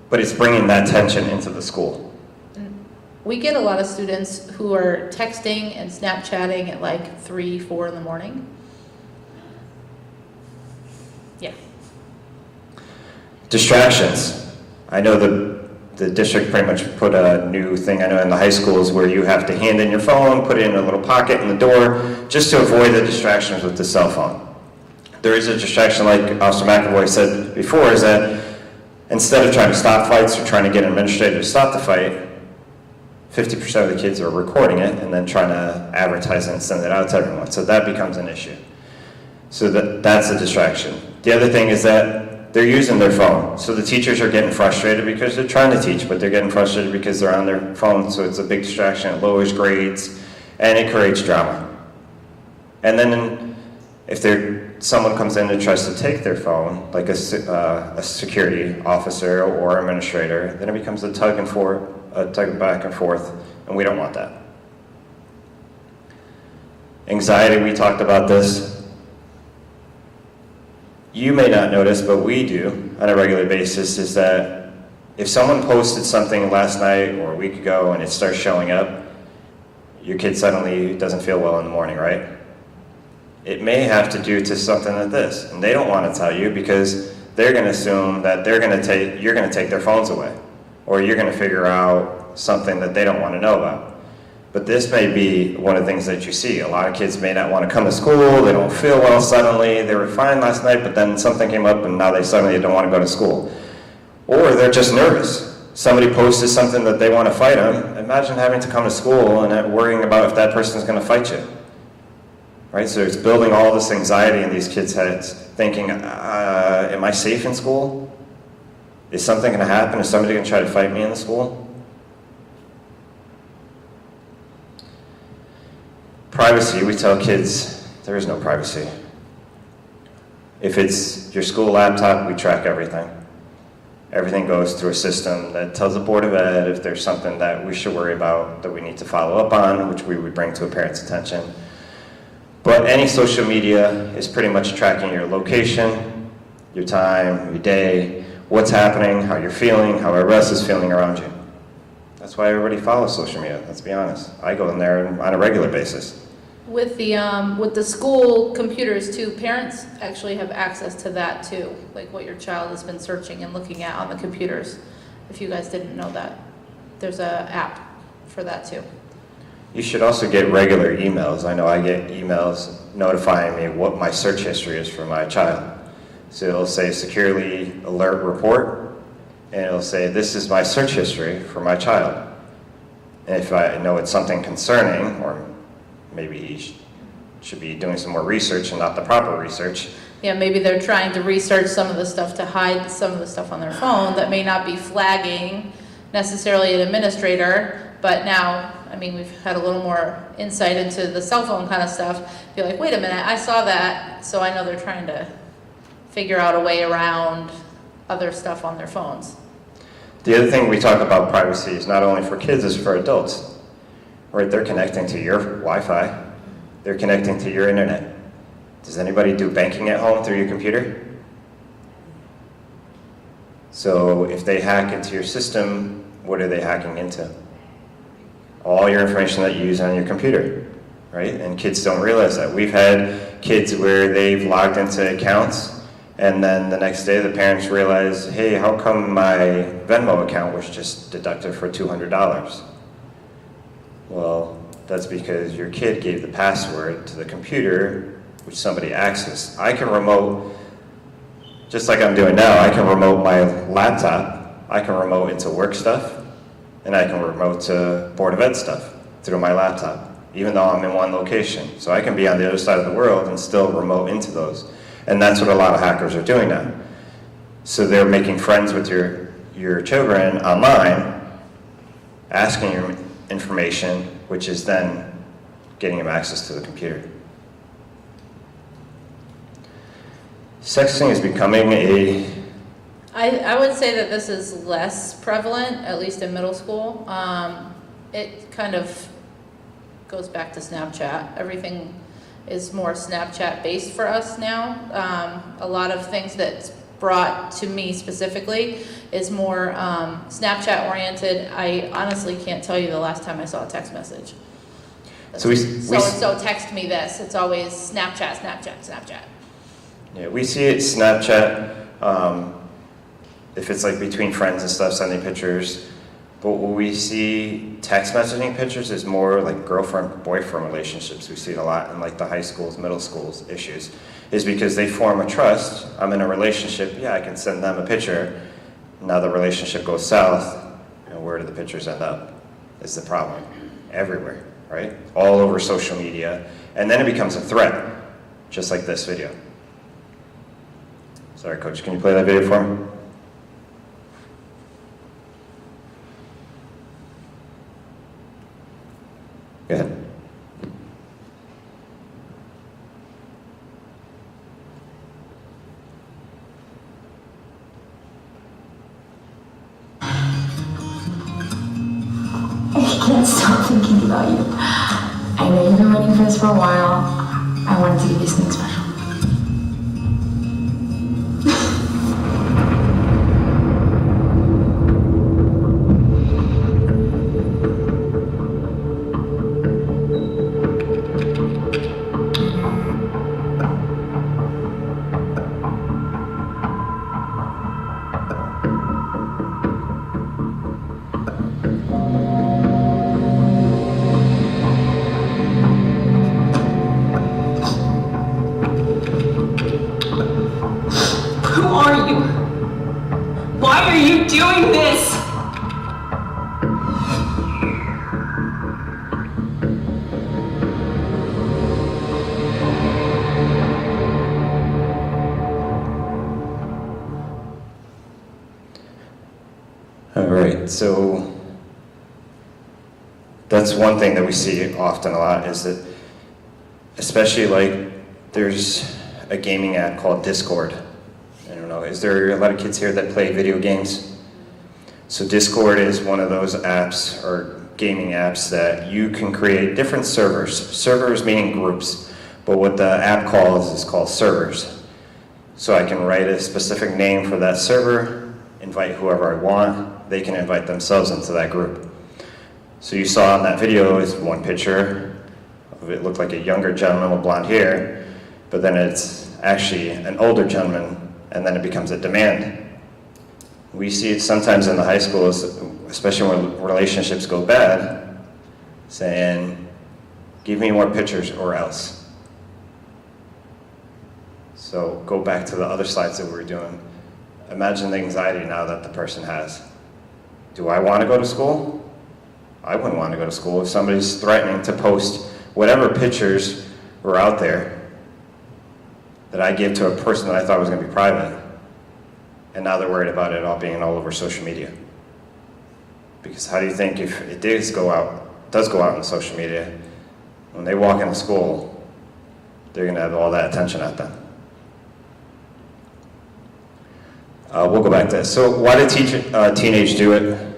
Speaker 3: but it's bringing that tension into the school.
Speaker 4: We get a lot of students who are texting and Snapchatting at like 3, 4 in the morning. Yeah.
Speaker 3: Distractions. I know the district pretty much put a new thing, I know in the high schools, where you have to hand in your phone, put it in a little pocket in the door, just to avoid the distractions with the cell phone. There is a distraction, like Officer McAvoy said before, is that instead of trying to stop fights or trying to get an administrator to stop the fight, 50% of the kids are recording it and then trying to advertise it and send it out to everyone. So that becomes an issue. So that's a distraction. The other thing is that they're using their phone. So the teachers are getting frustrated because they're trying to teach, but they're getting frustrated because they're on their phone. So it's a big distraction. It lowers grades and it creates drama. And then if someone comes in and tries to take their phone, like a security officer or administrator, then it becomes a tug back and forth, and we don't want that. Anxiety, we talked about this. You may not notice, but we do on a regular basis, is that if someone posted something last night or a week ago and it starts showing up, your kid suddenly doesn't feel well in the morning, right? It may have to do to something like this, and they don't want to tell you because they're going to assume that you're going to take their phones away, or you're going to figure out something that they don't want to know about. But this may be one of the things that you see. A lot of kids may not want to come to school, they don't feel well suddenly, they were fine last night, but then something came up and now they suddenly don't want to go to school. Or they're just nervous. Somebody posted something that they want to fight on. Imagine having to come to school and worrying about if that person's going to fight you. Right? So it's building all this anxiety in these kids' heads, thinking, am I safe in school? Is something going to happen? Is somebody going to try to fight me in the school? Privacy, we tell kids, there is no privacy. If it's your school laptop, we track everything. Everything goes through a system that tells the Board of Ed if there's something that we should worry about, that we need to follow up on, which we would bring to a parent's attention. But any social media is pretty much tracking your location, your time, your day, what's happening, how you're feeling, how everybody else is feeling around you. That's why everybody follows social media, let's be honest. I go in there on a regular basis.
Speaker 4: With the school computers too, parents actually have access to that too, like what your child has been searching and looking at on the computers. If you guys didn't know that, there's an app for that too.
Speaker 3: You should also get regular emails. I know I get emails notifying me what my search history is for my child. So it'll say securely alert report, and it'll say this is my search history for my child. And if I know it's something concerning, or maybe he should be doing some more research and not the proper research.
Speaker 4: Yeah, maybe they're trying to research some of the stuff to hide some of the stuff on their phone that may not be flagging necessarily an administrator, but now, I mean, we've had a little more insight into the cell phone kind of stuff. Be like, wait a minute, I saw that, so I know they're trying to figure out a way around other stuff on their phones.
Speaker 3: The other thing we talk about privacy is not only for kids, it's for adults. Right, they're connecting to your Wi-Fi. They're connecting to your internet. Does anybody do banking at home through your computer? So if they hack into your system, what are they hacking into? All your information that you use on your computer, right? And kids don't realize that. We've had kids where they've logged into accounts, and then the next day the parents realize, hey, how come my Venmo account was just deducted for $200? Well, that's because your kid gave the password to the computer, which somebody accessed. I can remote, just like I'm doing now, I can remote my laptop, I can remote into work stuff, and I can remote to Board of Ed stuff through my laptop, even though I'm in one location. So I can be on the other side of the world and still remote into those. And that's what a lot of hackers are doing now. So they're making friends with your children online, asking your information, which is then getting them access to the computer. Sexting is becoming
Speaker 4: I would say that this is less prevalent, at least in middle school. It kind of goes back to Snapchat. Everything is more Snapchat based for us now. A lot of things that's brought to me specifically is more Snapchat oriented. I honestly can't tell you the last time I saw a text message.
Speaker 3: So
Speaker 4: So text me this. It's always Snapchat, Snapchat, Snapchat.
Speaker 3: Yeah, we see it Snapchat, if it's like between friends and stuff, sending pictures. But what we see text messaging pictures is more like girlfriend-boyfriend relationships. We see it a lot in like the high schools, middle schools issues, is because they form a trust. I'm in a relationship, yeah, I can send them a picture. Now the relationship goes south, where do the pictures end up? Is the problem. Everywhere, right? All over social media. And then it becomes a threat, just like this video. Sorry, Coach, can you play that video for me? Go ahead.
Speaker 15: I can't stop thinking about you. I know you've been waiting for this for a while. I wanted to give you something special.
Speaker 11: Who are you? Why are you doing this?
Speaker 3: All right, so that's one thing that we see often a lot is that, especially like there's a gaming app called Discord. I don't know, is there a lot of kids here that play video games? So Discord is one of those apps or gaming apps that you can create different servers. Servers meaning groups, but what the app calls is called servers. So I can write a specific name for that server, invite whoever I want, they can invite themselves into that group. So you saw in that video is one picture of it looked like a younger gentleman with blonde hair, but then it's actually an older gentleman, and then it becomes a demand. We see it sometimes in the high schools, especially when relationships go bad, saying, give me more pictures or else. So go back to the other slides that we were doing. Imagine the anxiety now that the person has. Do I want to go to school? I wouldn't want to go to school if somebody's threatening to post whatever pictures were out there that I gave to a person that I thought was going to be private. And now they're worried about it all being all over social media. Because how do you think if it does go out on social media, when they walk into school, they're going to have all that attention at them? We'll go back to this. So why do teenage do it?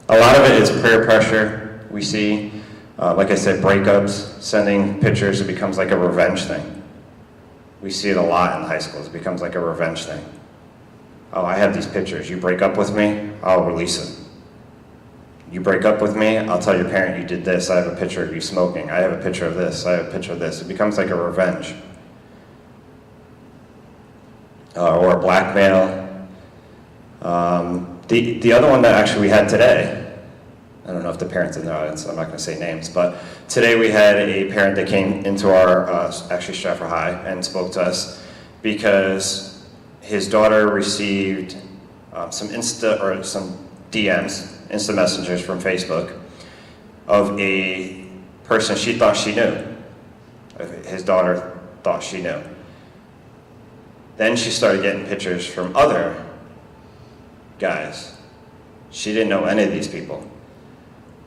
Speaker 3: A lot of it is peer pressure. We see, like I said, breakups, sending pictures, it becomes like a revenge thing. We see it a lot in high schools. It becomes like a revenge thing. Oh, I have these pictures. You break up with me, I'll release them. You break up with me, I'll tell your parent you did this. I have a picture of you smoking. I have a picture of this. I have a picture of this. It becomes like a revenge. Or blackmail. The other one that actually we had today, I don't know if the parents in the audience, so I'm not going to say names, but today we had a parent that came into our, actually Stratford High, and spoke to us because his daughter received some DMs, Insta messengers from Facebook of a person she thought she knew. His daughter thought she knew. Then she started getting pictures from other guys. She didn't know any of these people.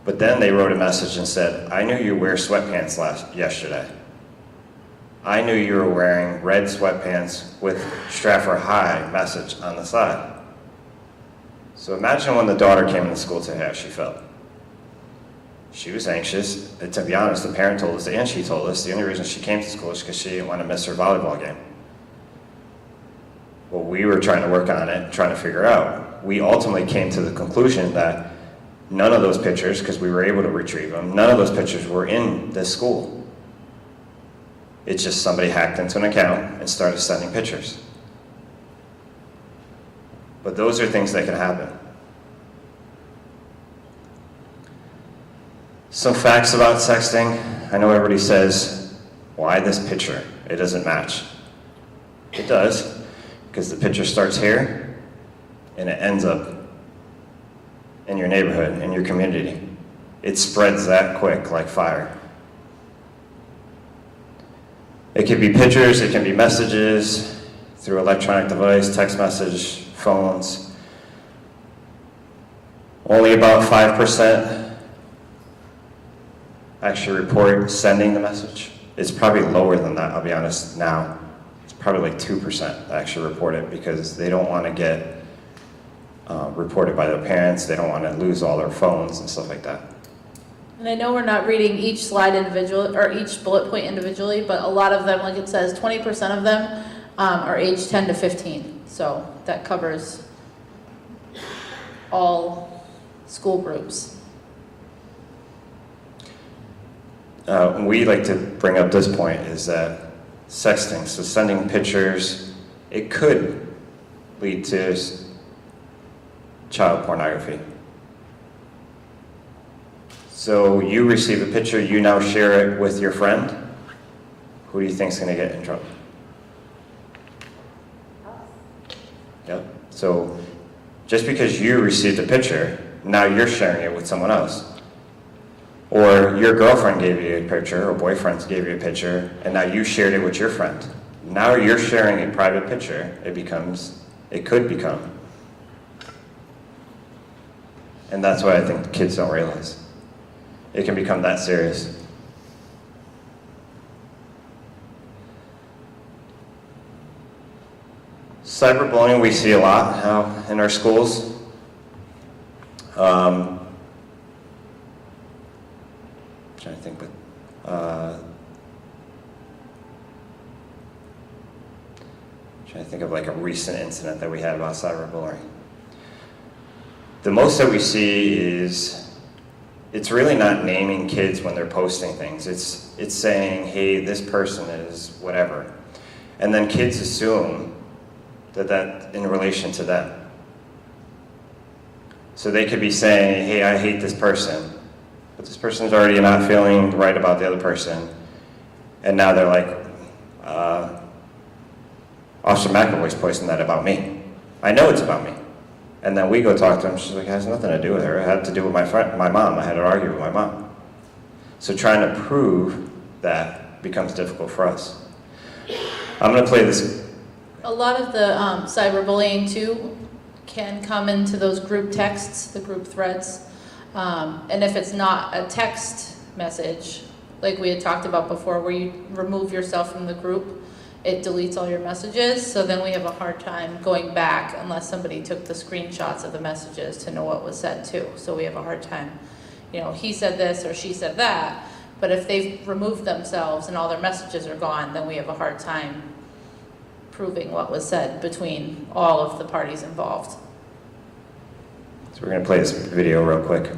Speaker 3: But then they wrote a message and said, I knew you wear sweatpants yesterday. I knew you were wearing red sweatpants with Stratford High message on the side. So imagine when the daughter came into school today, how she felt. She was anxious. And to be honest, the parent told us, and she told us, the only reason she came to school is because she didn't want to miss her volleyball game. Well, we were trying to work on it, trying to figure out. We ultimately came to the conclusion that none of those pictures, because we were able to retrieve them, none of those pictures were in this school. It's just somebody hacked into an account and started sending pictures. But those are things that can happen. Some facts about sexting. I know everybody says, why this picture? It doesn't match. It does, because the picture starts here and it ends up in your neighborhood, in your community. It spreads that quick like fire. It can be pictures, it can be messages through electronic device, text message, phones. Only about 5% actually report sending the message. It's probably lower than that, I'll be honest now. It's probably like 2% that actually report it because they don't want to get reported by their parents. They don't want to lose all their phones and stuff like that.
Speaker 4: And I know we're not reading each slide individually, or each bullet point individually, but a lot of them, like it says, 20% of them are age 10 to 15. So that covers all school groups.
Speaker 3: We like to bring up this point is that sexting, so sending pictures, it could lead to child pornography. So you receive a picture, you now share it with your friend. Who do you think is going to get in trouble? Yep. So just because you received a picture, now you're sharing it with someone else. Or your girlfriend gave you a picture, or boyfriend gave you a picture, and now you shared it with your friend. Now you're sharing a private picture. It could become. And that's what I think kids don't realize. It can become that serious. Cyberbullying we see a lot now in our schools. Trying to think, trying to think of like a recent incident that we had about cyberbullying. The most that we see is, it's really not naming kids when they're posting things. It's saying, hey, this person is whatever. And then kids assume that in relation to them. So they could be saying, hey, I hate this person. But this person's already not feeling right about the other person. And now they're like, Officer McAvoy's posting that about me. I know it's about me. And then we go talk to him, she's like, it has nothing to do with her. It had to do with my mom. I had to argue with my mom. So trying to prove that becomes difficult for us. I'm gonna play this.
Speaker 4: A lot of the cyberbullying too can come into those group texts, the group threads. And if it's not a text message, like we had talked about before, where you remove yourself from the group, it deletes all your messages. So then we have a hard time going back unless somebody took the screenshots of the messages to know what was said too. So we have a hard time, he said this or she said that. But if they've removed themselves and all their messages are gone, then we have a hard time proving what was said between all of the parties involved.
Speaker 3: So we're gonna play this video real quick.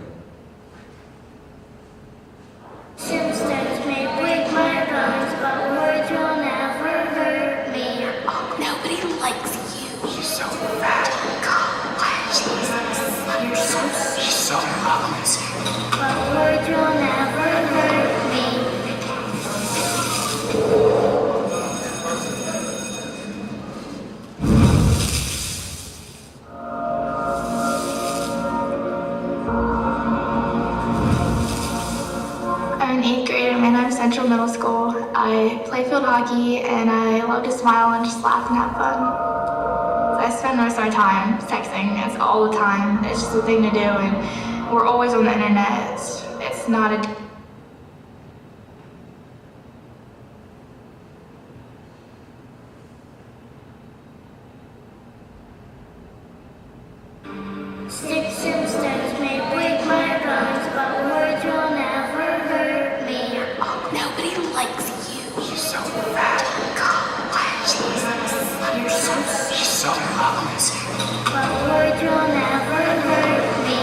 Speaker 14: Symptoms may break my bones, but words will never hurt me.
Speaker 13: Oh, nobody likes you.
Speaker 8: She's so fat.
Speaker 13: God, Jesus. You're so sweet.
Speaker 8: She's so ugly.
Speaker 14: But words will never hurt me.
Speaker 15: I'm in 8th grade at Manheim Central Middle School. I play field hockey and I love to smile and just laugh and have fun. I spend most of my time texting. It's all the time. It's just a thing to do, and we're always on the internet. It's not a But words will never hurt me.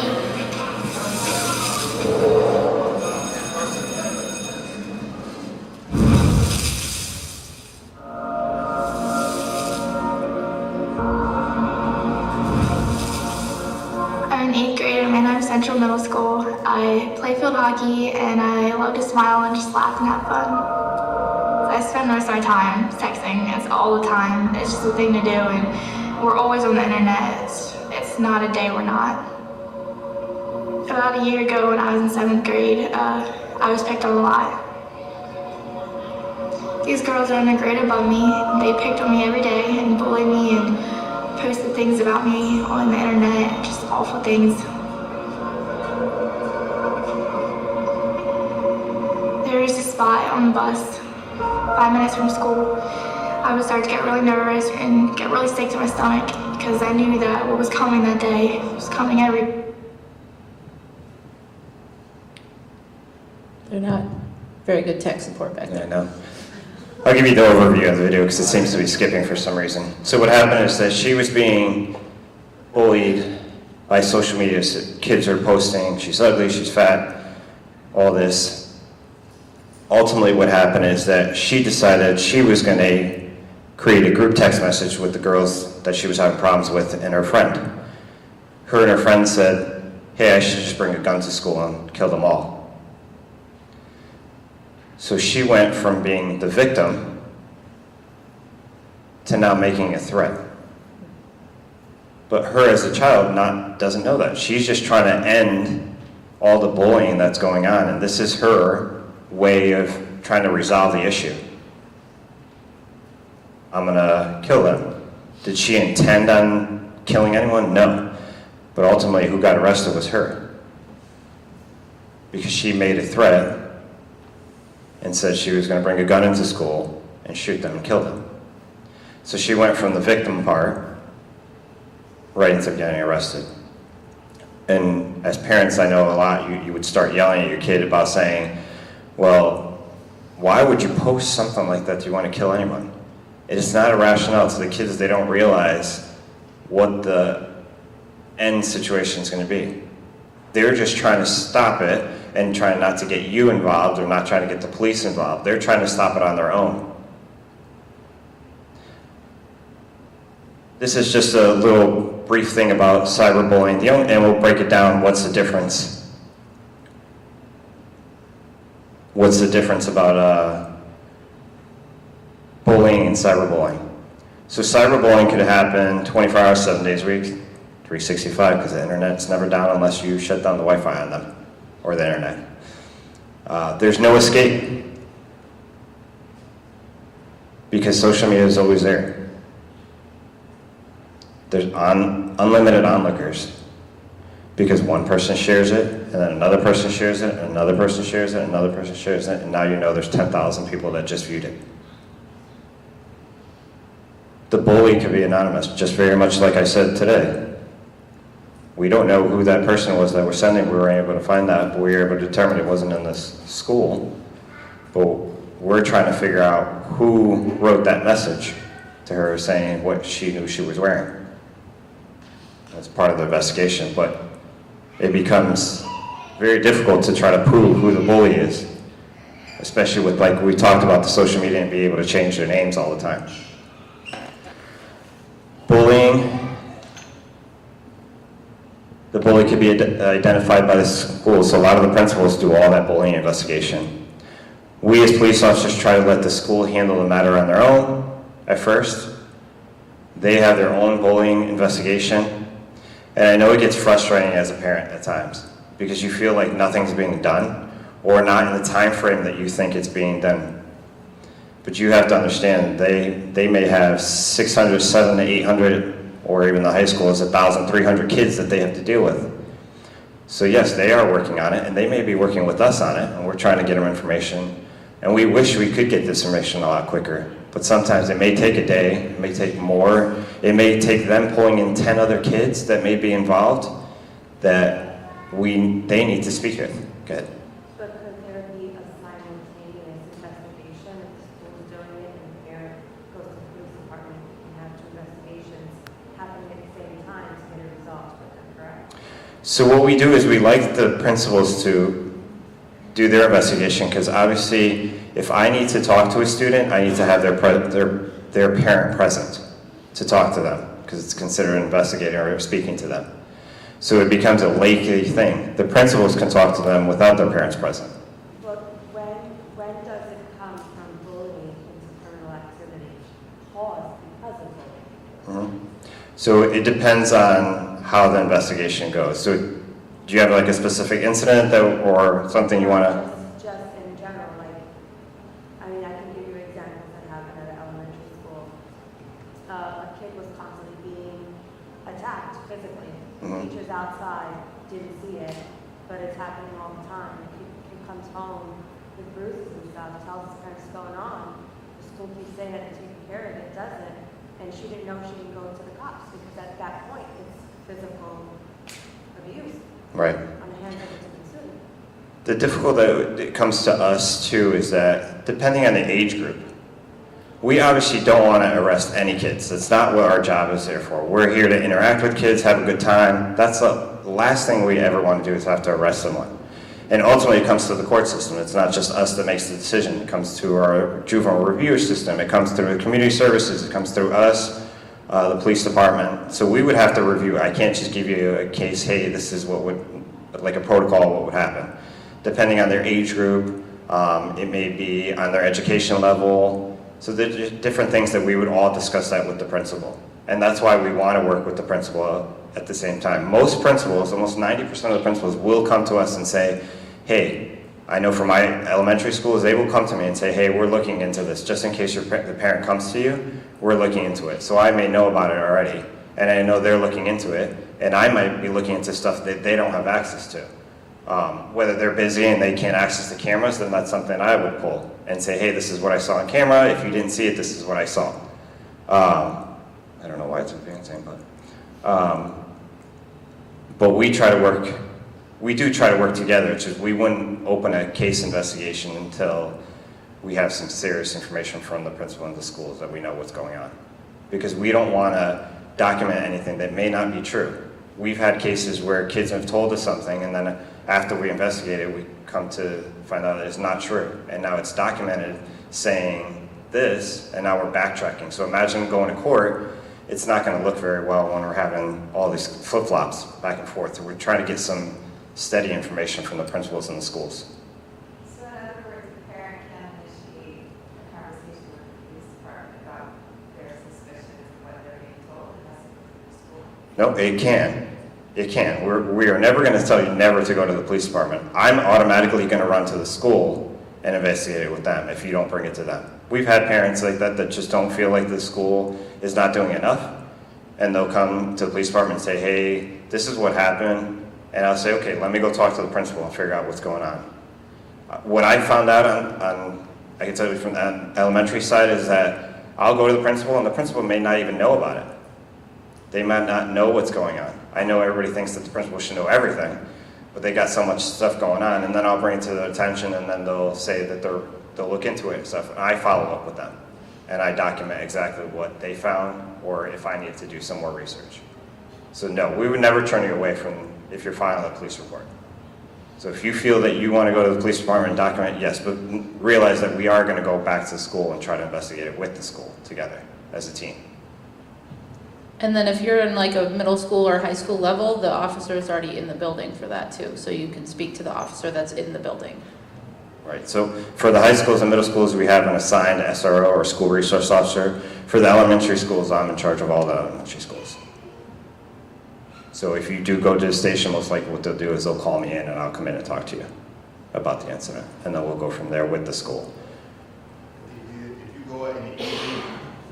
Speaker 15: I'm in 8th grade. I'm in Central Middle School. I play field hockey and I love to smile and just laugh and have fun. I spend most of my time texting. It's all the time. It's just a thing to do, and we're always on the internet. It's not a day we're not. About a year ago when I was in 7th grade, I was picked on a lot. These girls are in a grade above me. They picked on me every day and bullied me and posted things about me on the internet, just awful things. There was a spot on the bus 5 minutes from school. I would start to get really nervous and get really sick to my stomach because I knew that what was coming that day was coming every.
Speaker 4: They're not very good tech support back
Speaker 3: Yeah,
Speaker 4: there.
Speaker 3: no. I'll give you the overview of the video because it seems to be skipping for some reason. So what happened is that she was being bullied by social media. So kids are posting, she's ugly, she's fat, all this. Ultimately what happened is that she decided she was going to create a group text message with the girls that she was having problems with and her friend. Her and her friend said, hey, I should just bring a gun to school and kill them all. So she went from being the victim to now making a threat. But her as a child doesn't know that. She's just trying to end all the bullying that's going on, and this is her way of trying to resolve the issue. I'm gonna kill them. Did she intend on killing anyone? No. But ultimately, who got arrested was her. Because she made a threat and said she was going to bring a gun into school and shoot them and kill them. So she went from the victim part right into getting arrested. And as parents, I know a lot, you would start yelling at your kid about saying, well, why would you post something like that? Do you want to kill anyone? It is not a rationale to the kids. They don't realize what the end situation is going to be. They're just trying to stop it and trying not to get you involved or not trying to get the police involved. They're trying to stop it on their own. This is just a little brief thing about cyberbullying, and we'll break it down. What's the difference? What's the difference about bullying and cyberbullying? So cyberbullying could happen 24 hours, 7 days a week, 365, because the internet's never down unless you shut down the Wi-Fi on them, or the internet. There's no escape, because social media is always there. There's unlimited onlookers, because one person shares it, and then another person shares it, and another person shares it, and another person shares it, and now you know there's 10,000 people that just viewed it. The bully could be anonymous, just very much like I said today. We don't know who that person was that we're sending. We were able to find that, but we were able to determine it wasn't in this school. But we're trying to figure out who wrote that message to her saying what she knew she was wearing. That's part of the investigation, but it becomes very difficult to try to prove who the bully is, especially with, like we talked about, the social media and be able to change their names all the time. Bullying. The bully could be identified by the school, so a lot of the principals do all that bullying investigation. We as police officers try to let the school handle the matter on their own at first. They have their own bullying investigation, and I know it gets frustrating as a parent at times because you feel like nothing's being done or not in the time frame that you think it's being done. But you have to understand, they may have 600, 700 to 800, or even the high school is 1,300 kids that they have to deal with. So yes, they are working on it, and they may be working with us on it, and we're trying to get them information. And we wish we could get this information a lot quicker, but sometimes it may take a day, it may take more, it may take them pulling in 10 other kids that may be involved that they need to speak with. Go ahead.
Speaker 14: But could there be a simultaneous investigation if the school is doing it and the parent goes to the police department and have two investigations
Speaker 3: So what we do is we like the principals to do their investigation, because obviously if I need to talk to a student, I need to have their parent present to talk to them, because it's considered investigating or speaking to them. So it becomes a lengthy thing. The principals can talk to them without their parents present.
Speaker 16: But when does it come from bullying into criminal activity caused because of bullying?
Speaker 3: So it depends on how the investigation goes. So do you have like a specific incident or something you want to?
Speaker 16: Just in general, like, I mean, I can give you examples that happened at an elementary school. A kid was constantly being attacked physically. Teachers outside didn't see it, but it's happening all the time. Kid comes home with bruises and stuff, tells his parents what's going on. The school keeps saying that they're taking care of it, doesn't, and she didn't know she didn't go to the cops, because at that point, it's physical abuse.
Speaker 3: Right.
Speaker 16: On the hands of the student.
Speaker 3: The difficulty that comes to us too is that depending on the age group, we obviously don't want to arrest any kids. That's not what our job is there for. We're here to interact with kids, have a good time. That's the last thing we ever want to do is have to arrest someone. And ultimately it comes to the court system. It's not just us that makes the decision. It comes to our juvenile review system. It comes through the community services. It comes through us, the police department. So we would have to review. I can't just give you a case, hey, this is what would, like a protocol, what would happen. Depending on their age group, it may be on their education level. So there's different things that we would all discuss that with the principal. And that's why we want to work with the principal at the same time. Most principals, almost 90% of the principals will come to us and say, hey, I know from my elementary schools, they will come to me and say, hey, we're looking into this. Just in case the parent comes to you, we're looking into it. So I may know about it already, and I know they're looking into it, and I might be looking into stuff that they don't have access to. Whether they're busy and they can't access the cameras, then that's something I would pull and say, hey, this is what I saw on camera. If you didn't see it, this is what I saw. I don't know why it's advancing, but we try to work. We do try to work together. It's just we wouldn't open a case investigation until we have some serious information from the principal of the schools that we know what's going on. Because we don't want to document anything that may not be true. We've had cases where kids have told us something, and then after we investigate it, we come to find out that it's not true. And now it's documented saying this, and now we're backtracking. So imagine going to court, it's not going to look very well when we're having all these flip-flops back and forth. So we're trying to get some steady information from the principals in the schools.
Speaker 14: So in other words, the parent can initiate a conversation with the police department about their suspicions of what they're being told, and that's the school?
Speaker 3: No, it can. It can. We are never going to tell you never to go to the police department. I'm automatically going to run to the school and investigate it with them if you don't bring it to them. We've had parents like that that just don't feel like the school is not doing enough, and they'll come to the police department and say, hey, this is what happened, and I'll say, okay, let me go talk to the principal and figure out what's going on. What I found out I can tell you from the elementary side is that I'll go to the principal, and the principal may not even know about it. They might not know what's going on. I know everybody thinks that the principal should know everything, but they got so much stuff going on, and then I'll bring it to their attention, and then they'll say that they'll look into it and stuff. And I follow up with them, and I document exactly what they found, or if I need to do some more research. So no, we would never turn you away from if you're filing a police report. So if you feel that you want to go to the police department and document, yes, but realize that we are going to go back to the school and try to investigate it with the school together as a team.
Speaker 4: And then if you're in like a middle school or high school level, the officer is already in the building for that too. So you can speak to the officer that's in the building.
Speaker 3: Right, so for the high schools and middle schools, we have an assigned SRO or school resource officer. For the elementary schools, I'm in charge of all the elementary schools. So if you do go to the station, most likely what they'll do is they'll call me in and I'll come in and talk to you about the incident. And then we'll go from there with the school.
Speaker 1: If you go in the evening,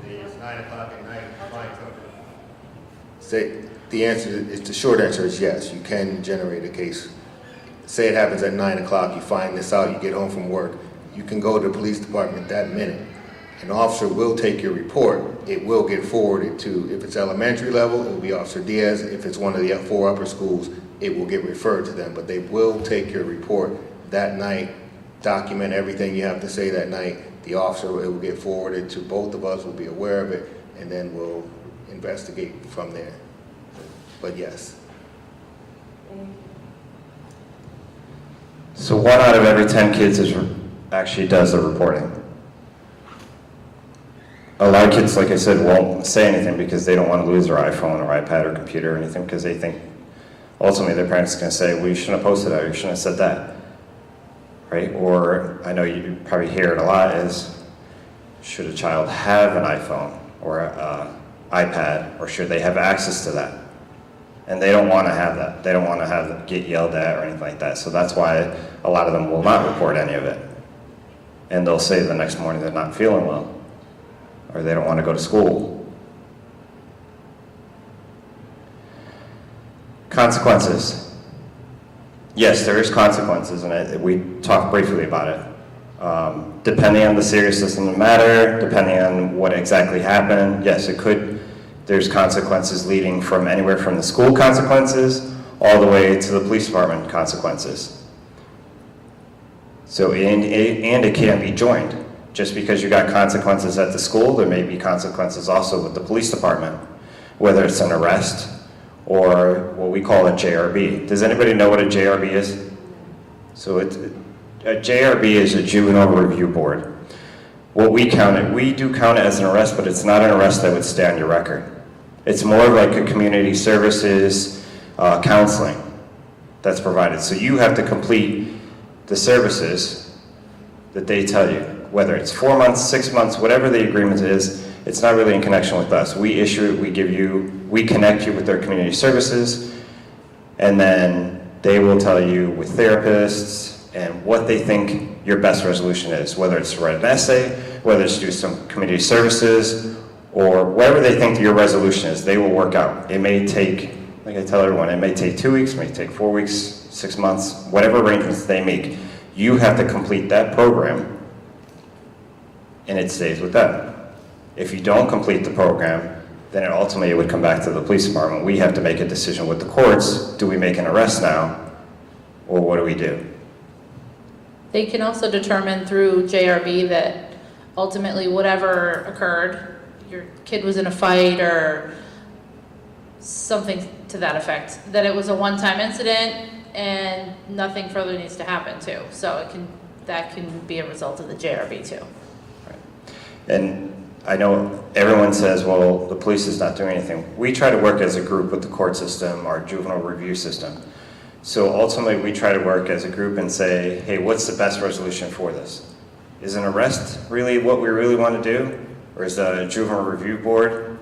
Speaker 1: say it's 9 o'clock at night, you find something. Say, the short answer is yes, you can generate a case. Say it happens at 9 o'clock, you find this out, you get home from work, you can go to the police department that minute. An officer will take your report. It will get forwarded to, if it's elementary level, it will be Officer Diaz. If it's one of the 4 upper schools, it will get referred to them. But they will take your report that night, document everything you have to say that night. The officer, it will get forwarded to both of us, will be aware of it, and then we'll investigate from there. But yes.
Speaker 16: Thank you.
Speaker 3: So 1 out of every 10 kids actually does the reporting. A lot of kids, like I said, won't say anything because they don't want to lose their iPhone or iPad or computer or anything because they think ultimately their parents are going to say, well, you shouldn't have posted that or you shouldn't have said that, right? Or I know you probably hear it a lot is, should a child have an iPhone or an iPad or should they have access to that? And they don't want to have that. They don't want to get yelled at or anything like that. So that's why a lot of them will not report any of it. And they'll say the next morning they're not feeling well or they don't want to go to school. Consequences. Yes, there is consequences, and we talked briefly about it. Depending on the seriousness of the matter, depending on what exactly happened, yes, it could. There's consequences leading from anywhere from the school consequences all the way to the police department consequences. So, and it can be joined. Just because you got consequences at the school, there may be consequences also with the police department, whether it's an arrest or what we call a JRB. Does anybody know what a JRB is? So a JRB is a juvenile review board. What we count it, we do count it as an arrest, but it's not an arrest that would stay on your record. It's more like a community services counseling that's provided. So you have to complete the services that they tell you, whether it's 4 months, 6 months, whatever the agreement is. It's not really in connection with us. We issue it, we connect you with their community services, and then they will tell you with therapists and what they think your best resolution is, whether it's to write an essay, whether it's to do some community services, or whatever they think your resolution is, they will work out. It may take, like I tell everyone, it may take 2 weeks, it may take 4 weeks, 6 months, whatever arrangements they make. You have to complete that program, and it stays with them. If you don't complete the program, then it ultimately would come back to the police department. We have to make a decision with the courts. Do we make an arrest now, or what do we do?
Speaker 4: They can also determine through JRB that ultimately whatever occurred, your kid was in a fight or something to that effect, that it was a one-time incident and nothing further needs to happen too. So that can be a result of the JRB too.
Speaker 3: And I know everyone says, well, the police is not doing anything. We try to work as a group with the court system, our juvenile review system. So ultimately, we try to work as a group and say, hey, what's the best resolution for this? Is an arrest really what we really want to do? Or is the juvenile review board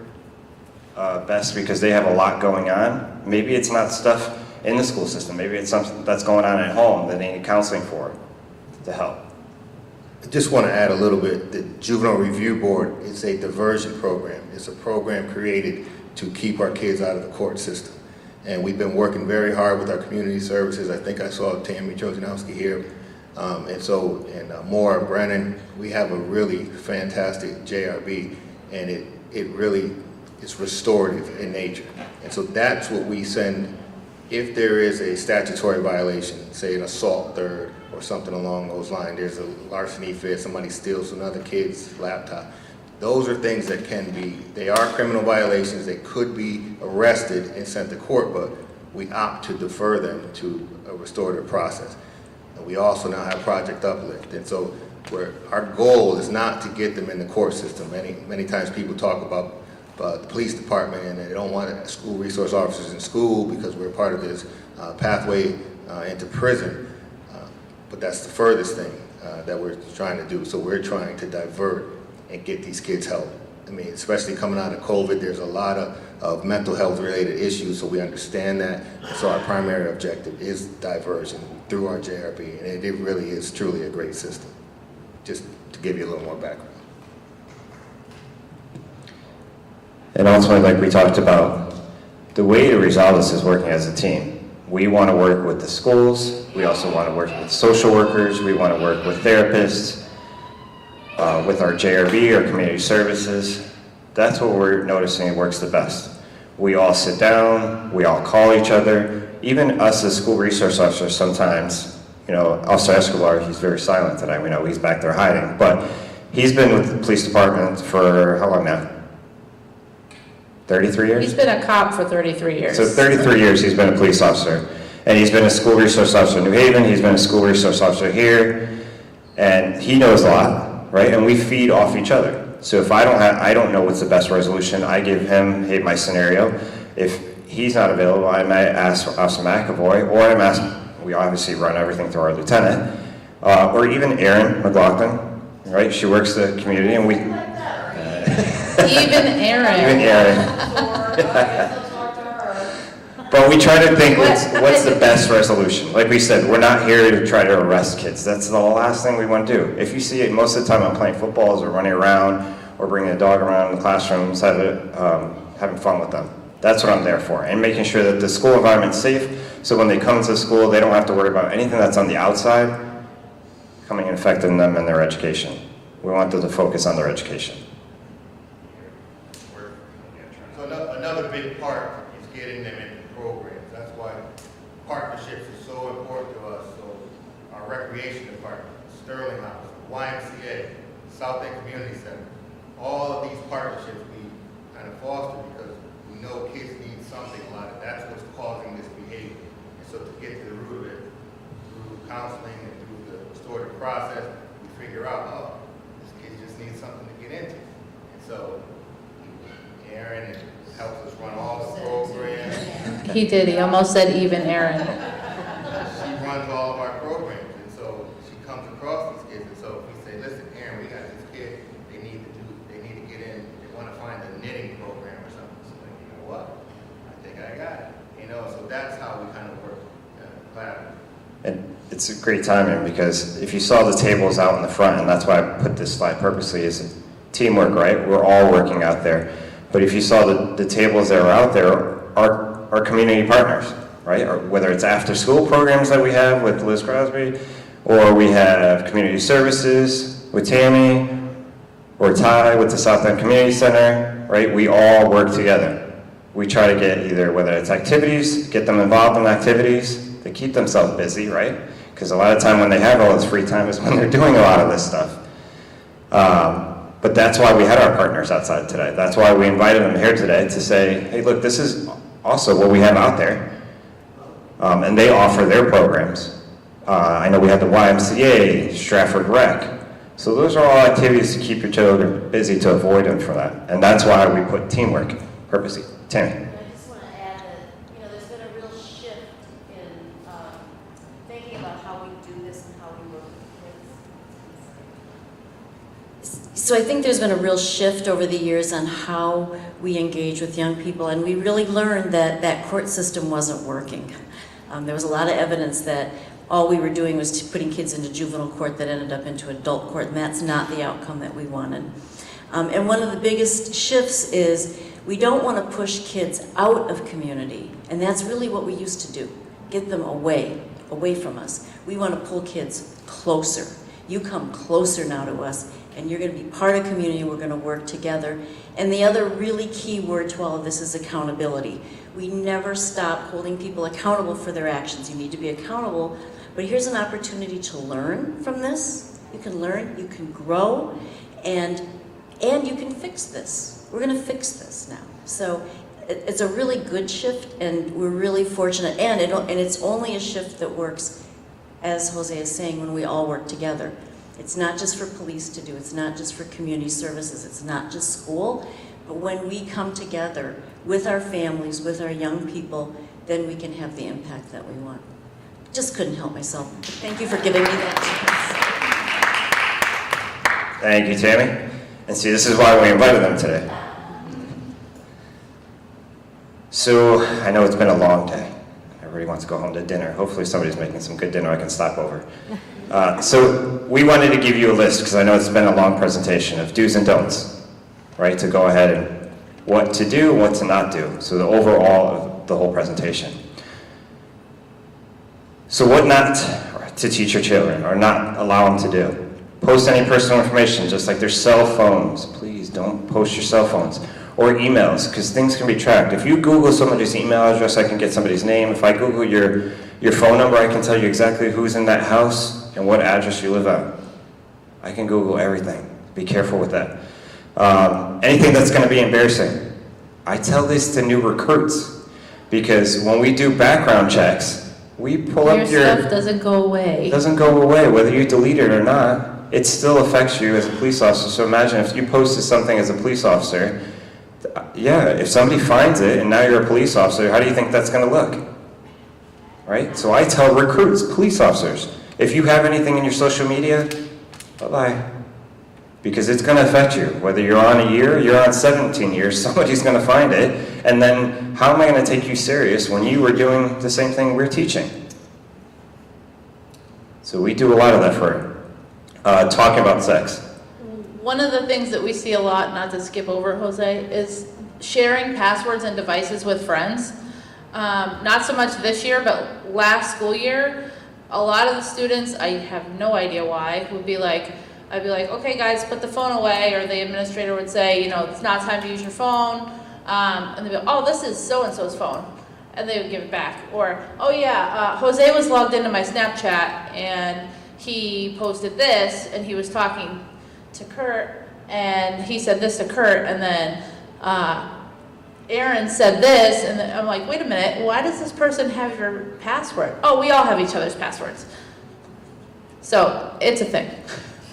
Speaker 3: best because they have a lot going on? Maybe it's not stuff in the school system. Maybe it's something that's going on at home that they need counseling for to help.
Speaker 1: I just want to add a little bit. The Juvenile Review Board is a diversion program. It's a program created to keep our kids out of the court system. And we've been working very hard with our community services. I think I saw Tammy Trojanowski here. And Maura Brennan. We have a really fantastic JRB, and it really is restorative in nature. And so that's what we send if there is a statutory violation, say an assault third, or something along those lines. There's a larceny fifth, somebody steals another kid's laptop. Those are things that they are criminal violations. They could be arrested and sent to court, but we opt to defer them to a restorative process. And we also now have Project Uplift. And so our goal is not to get them in the court system. Many times people talk about the police department and they don't want school resource officers in school because we're part of this pathway into prison. But that's the furthest thing that we're trying to do. So we're trying to divert and get these kids help. I mean, especially coming out of COVID, there's a lot of mental health related issues, so we understand that. So our primary objective is diversion through our JRB, and it really is truly a great system. Just to give you a little more background.
Speaker 3: And ultimately, like we talked about, the way to resolve this is working as a team. We want to work with the schools. We also want to work with social workers. We want to work with therapists, with our JRB, our community services. That's what we're noticing works the best. We all sit down, we all call each other. Even us as school resource officers sometimes, Officer Escobar, he's very silent tonight. We know he's back there hiding, but he's been with the police department for how long now? 33 years?
Speaker 4: He's been a cop for 33 years.
Speaker 3: So 33 years he's been a police officer. And he's been a school resource officer in New Haven, he's been a school resource officer here, and he knows a lot, right? And we feed off each other. So if I don't know what's the best resolution, I give him, hey, my scenario. If he's not available, I might ask Officer McAvoy, or I'm asking, we obviously run everything through our lieutenant, or even Erin McLaughlin, right? She works the community, and we...
Speaker 4: Even Erin.
Speaker 3: Even Erin. But we try to think what's the best resolution. Like we said, we're not here to try to arrest kids. That's the last thing we want to do. If you see it, most of the time I'm playing footballs or running around or bringing a dog around the classrooms, having fun with them. That's what I'm there for. And making sure that the school environment's safe, so when they come to school, they don't have to worry about anything that's on the outside coming and affecting them and their education. We want them to focus on their education.
Speaker 1: So another big part is getting them into programs. That's why partnerships are so important to us. So our recreation department, Sterling House, YMCA, South End Community Center, all of these partnerships we kind of foster because we know kids need something a lot. That's what's causing this behavior. And so to get to the root of it, through counseling and through the restorative process, we figure out, oh, this kid just needs something to get into. And so Aaron helps us run all the programs.
Speaker 4: He did, he almost said even Erin.
Speaker 1: She runs all of our programs, and so she comes across these kids, and so if we say, listen, Aaron, we got this kid, they need to get in, they want to find a knitting program or something. So like, you know what? I think I got it. You know, so that's how we kind of work collaboratively.
Speaker 3: And it's a great timing because if you saw the tables out in the front, and that's why I put this slide purposely, is teamwork, right? We're all working out there. But if you saw the tables that are out there are community partners, right? Or whether it's after school programs that we have with Liz Crosby, or we have community services with Tammy, or Ty with the South End Community Center, right? We all work together. We try to get either, whether it's activities, get them involved in activities, they keep themselves busy, right? Because a lot of time when they have all this free time is when they're doing a lot of this stuff. But that's why we had our partners outside today. That's why we invited them here today to say, hey, look, this is also what we have out there. And they offer their programs. I know we had the YMCA, Stratford Rec. So those are all activities to keep your children busy to avoid them for that. And that's why we put teamwork purposely. Tammy.
Speaker 14: I just want to add that, you know, there's been a real shift in thinking about how we do this and how we work with kids.
Speaker 2: So I think there's been a real shift over the years on how we engage with young people, and we really learned that that court system wasn't working. There was a lot of evidence that all we were doing was putting kids into juvenile court that ended up into adult court, and that's not the outcome that we wanted. And one of the biggest shifts is we don't want to push kids out of community, and that's really what we used to do, get them away from us. We want to pull kids closer. You come closer now to us, and you're going to be part of community, we're going to work together. And the other really key word to all of this is accountability. We never stop holding people accountable for their actions. You need to be accountable, but here's an opportunity to learn from this. You can learn, you can grow, and you can fix this. We're going to fix this now. So it's a really good shift, and we're really fortunate, and it's only a shift that works, as Jose is saying, when we all work together. It's not just for police to do, it's not just for community services, it's not just school, but when we come together with our families, with our young people, then we can have the impact that we want. Just couldn't help myself. Thank you for giving me that chance.
Speaker 3: Thank you, Tammy. And see, this is why we invited them today. So, I know it's been a long day. Everybody wants to go home to dinner. Hopefully somebody's making some good dinner I can stop over. So we wanted to give you a list, because I know it's been a long presentation, of do's and don'ts, right? To go ahead and what to do, what to not do. So the overall of the whole presentation. So what not to teach your children, or not allow them to do. Post any personal information, just like their cell phones. Please don't post your cell phones. Or emails, because things can be tracked. If you Google somebody's email address, I can get somebody's name. If I Google your phone number, I can tell you exactly who's in that house and what address you live at. I can Google everything. Be careful with that. Anything that's going to be embarrassing. I tell this to new recruits, because when we do background checks, We pull up
Speaker 4: Your stuff doesn't go away.
Speaker 3: It doesn't go away, whether you delete it or not. It still affects you as a police officer. So imagine if you posted something as a police officer, yeah, if somebody finds it and now you're a police officer, how do you think that's going to look? Right? So I tell recruits, police officers, if you have anything in your social media, bye-bye. Because it's going to affect you. Whether you're on a year, you're on 17 years, somebody's going to find it. And then how am I going to take you serious when you were doing the same thing we're teaching? So we do a lot of that for talking about sex.
Speaker 4: One of the things that we see a lot, not to skip over Jose, is sharing passwords and devices with friends. Not so much this year, but last school year, a lot of the students, I have no idea why, would be like, I'd be like, okay guys, put the phone away, or the administrator would say, you know, it's not time to use your phone, and they'd be like, oh, this is so-and-so's phone, and they would give it back. Or, oh yeah, Jose was logged into my Snapchat, and he posted this, and he was talking to Kurt, and he said this to Kurt, and then Aaron said this, and then I'm like, wait a minute, why does this person have your password? Oh, we all have each other's passwords. So, it's a thing.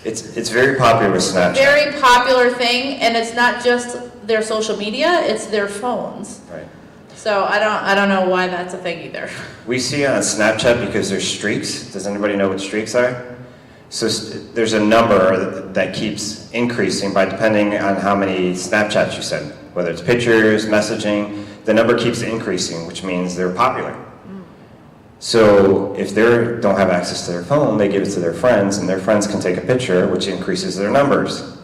Speaker 3: It's very popular with Snapchat.
Speaker 4: Very popular thing, and it's not just their social media, it's their phones.
Speaker 3: Right.
Speaker 4: So I don't know why that's a thing either.
Speaker 3: We see it on Snapchat because there's streaks. Does anybody know what streaks are? So there's a number that keeps increasing by depending on how many Snapchats you send. Whether it's pictures, messaging, the number keeps increasing, which means they're popular. So if they don't have access to their phone, they give it to their friends, and their friends can take a picture, which increases their numbers.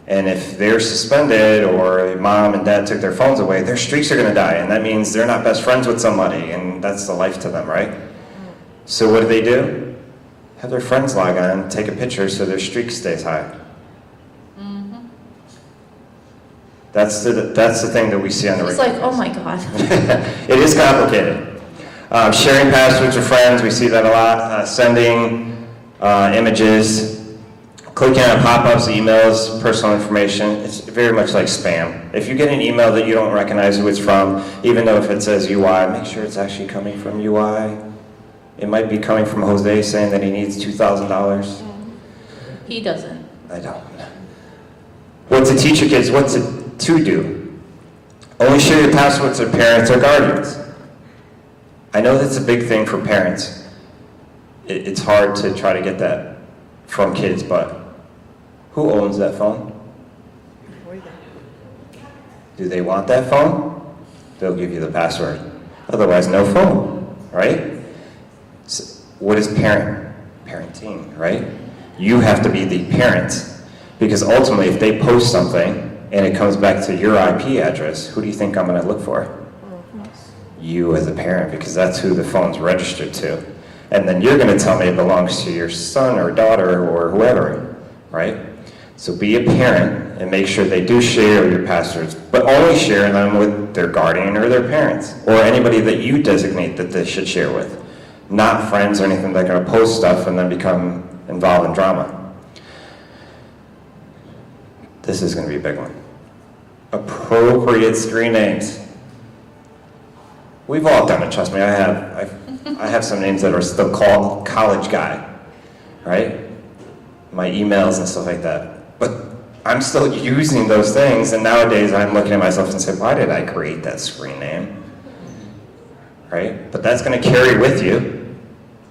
Speaker 3: And if they're suspended or mom and dad took their phones away, their streaks are going to die, and that means they're not best friends with somebody, and that's the life to them, right? So what do? Have their friends log on, take a picture so their streak stays high.
Speaker 4: Mm-hmm.
Speaker 3: That's the thing that we see on the
Speaker 4: It's
Speaker 3: regular.
Speaker 4: like, oh my God.
Speaker 3: It is complicated. Sharing passwords with friends, we see that a lot. Sending images, clicking on pop-ups, emails, personal information. It's very much like spam. If you get an email that you don't recognize who it's from, even though if it says UI, make sure it's actually coming from UI. It might be coming from Jose saying that he needs $2,000.
Speaker 4: He doesn't.
Speaker 3: I don't. What to teach your kids, what to do. Only share your passwords with parents or guardians. I know that's a big thing for parents. It's hard to try to get that from kids, but who owns that phone? Do they want that phone? They'll give you the password. Otherwise, no phone, right? So what is parenting, right? You have to be the parent, because ultimately, if they post something and it comes back to your IP address, who do you think I'm going to look for? You as a parent, because that's who the phone's registered to. And then you're going to tell me it belongs to your son or daughter or whoever, right? So be a parent and make sure they do share your passwords, but only share them with their guardian or their parents, or anybody that you designate that they should share with. Not friends or anything that are going to post stuff and then become involved in drama. This is going to be a big one. Appropriate screen names. We've all done it, trust me. I have some names that are still called college guy, right? My emails and stuff like that. But I'm still using those things, and nowadays I'm looking at myself and saying, why did I create that screen name? Right? But that's going to carry with you.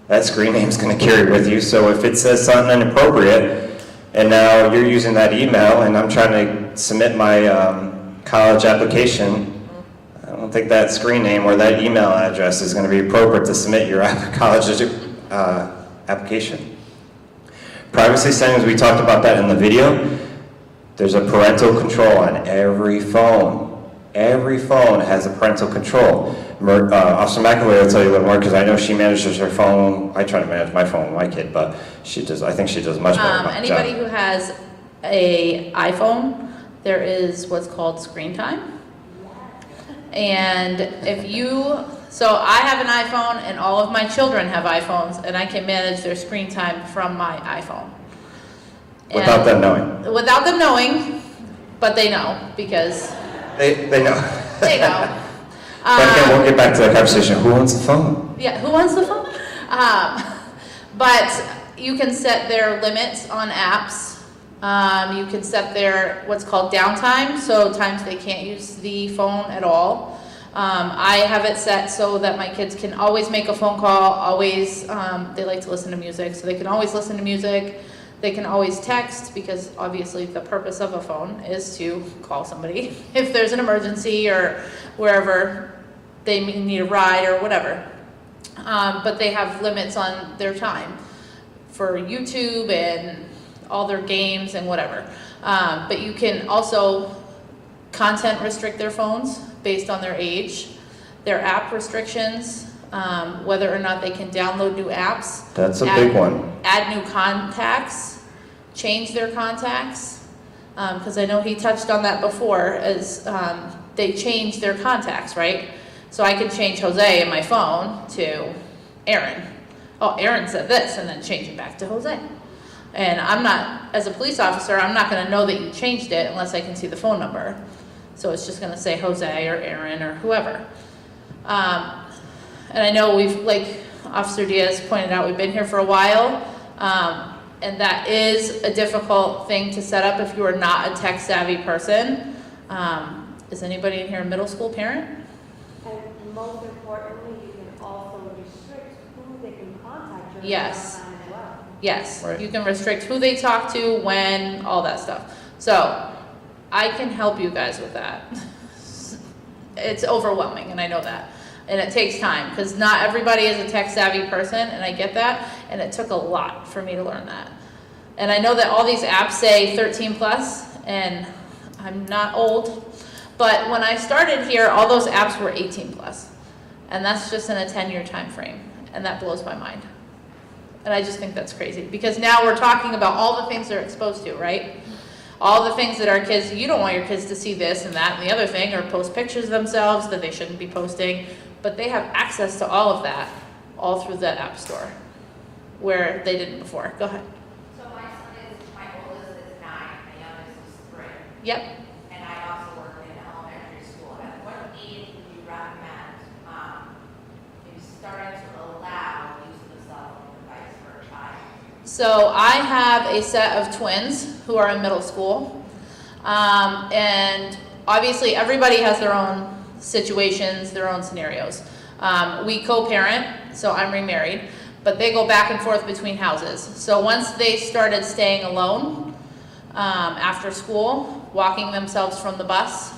Speaker 3: That screen name is going to carry with you, so if it says something inappropriate, and now you're using that email, and I'm trying to submit my college application, I don't think that screen name or that email address is going to be appropriate to submit your college application. Privacy settings, we talked about that in the video. There's a parental control on every phone. Every phone has a parental control. Officer McAvoy will tell you a little more because I know she manages her phone. I try to manage my phone with my kid, but she does. I think she does much better.
Speaker 4: Anybody who has an iPhone, there is what's called screen time. And so I have an iPhone and all of my children have iPhones, and I can manage their screen time from my iPhone.
Speaker 3: Without them knowing.
Speaker 4: Without them knowing, but they know because...
Speaker 3: They know.
Speaker 4: They know.
Speaker 3: But again, we'll get back to that conversation. Who owns the phone?
Speaker 4: Yeah, who wants the phone? But you can set their limits on apps. You can set their what's called downtime, so times they can't use the phone at all. I have it set so that my kids can always make a phone call, always, they like to listen to music, so they can always listen to music. They can always text, because obviously the purpose of a phone is to call somebody if there's an emergency or wherever they need a ride or whatever. But they have limits on their time for YouTube and all their games and whatever. But you can also content restrict their phones based on their age, their app restrictions, whether or not they can download new apps.
Speaker 3: That's a big one.
Speaker 4: Add new contacts, change their contacts, because I know he touched on that before, as they change their contacts, right? So I can change Jose in my phone to Aaron. Oh, Aaron said this, and then change it back to Jose. And I'm not, as a police officer, I'm not gonna know that you changed it unless I can see the phone number. So it's just gonna say Jose or Aaron or whoever. And I know we've, like Officer Diaz pointed out, we've been here for a while. And that is a difficult thing to set up if you are not a tech savvy person. Is anybody in here a middle school parent?
Speaker 16: And most importantly, you can also restrict who they can contact during
Speaker 4: Yes.
Speaker 16: that time as well.
Speaker 4: Yes,
Speaker 3: Right.
Speaker 4: you can restrict who they talk to, when, all that stuff. So I can help you guys with that. It's overwhelming, and I know that. And it takes time, because not everybody is a tech savvy person, and I get that. And it took a lot for me to learn that. And I know that all these apps say 13 plus, and I'm not old. But when I started here, all those apps were 18 plus. And that's just in a 10-year time frame. And that blows my mind. And I just think that's crazy, because now we're talking about all the things they're exposed to, right? All the things that our kids, you don't want your kids to see this and that and the other thing, or post pictures of themselves that they shouldn't be posting, but they have access to all of that, all through the app store, where they didn't before. Go ahead.
Speaker 14: So my oldest is 9, my youngest is 3.
Speaker 4: Yep.
Speaker 14: And I also work in elementary school. At what age would you recommend maybe starting to allow use of the cell phone device for a child?
Speaker 4: So I have a set of twins who are in middle school. And obviously everybody has their own situations, their own scenarios. We co-parent, so I'm remarried, but they go back and forth between houses. So once they started staying alone after school, walking themselves from the bus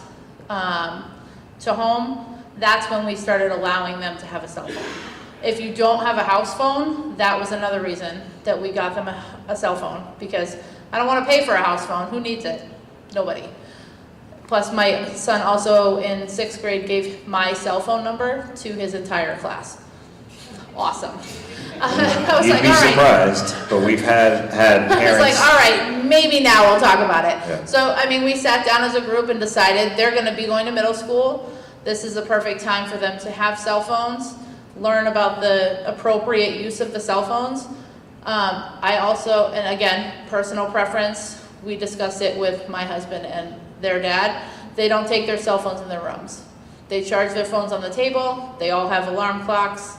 Speaker 4: to home, that's when we started allowing them to have a cell phone. If you don't have a house phone, that was another reason that we got them a cell phone, because I don't want to pay for a house phone. Who needs it? Nobody. Plus, my son also in 6th grade gave my cell phone number to his entire class. Awesome. I was
Speaker 3: You'd
Speaker 4: like,
Speaker 3: be
Speaker 4: all right.
Speaker 3: surprised, but we've had parents.
Speaker 4: I was like, all right, maybe now we'll talk about it.
Speaker 3: Yeah.
Speaker 4: So, I mean, we sat down as a group and decided they're going to be going to middle school. This is the perfect time for them to have cell phones, learn about the appropriate use of the cell phones. I also, and again, personal preference, we discussed it with my husband and their dad. They don't take their cell phones in their rooms. They charge their phones on the table. They all have alarm clocks.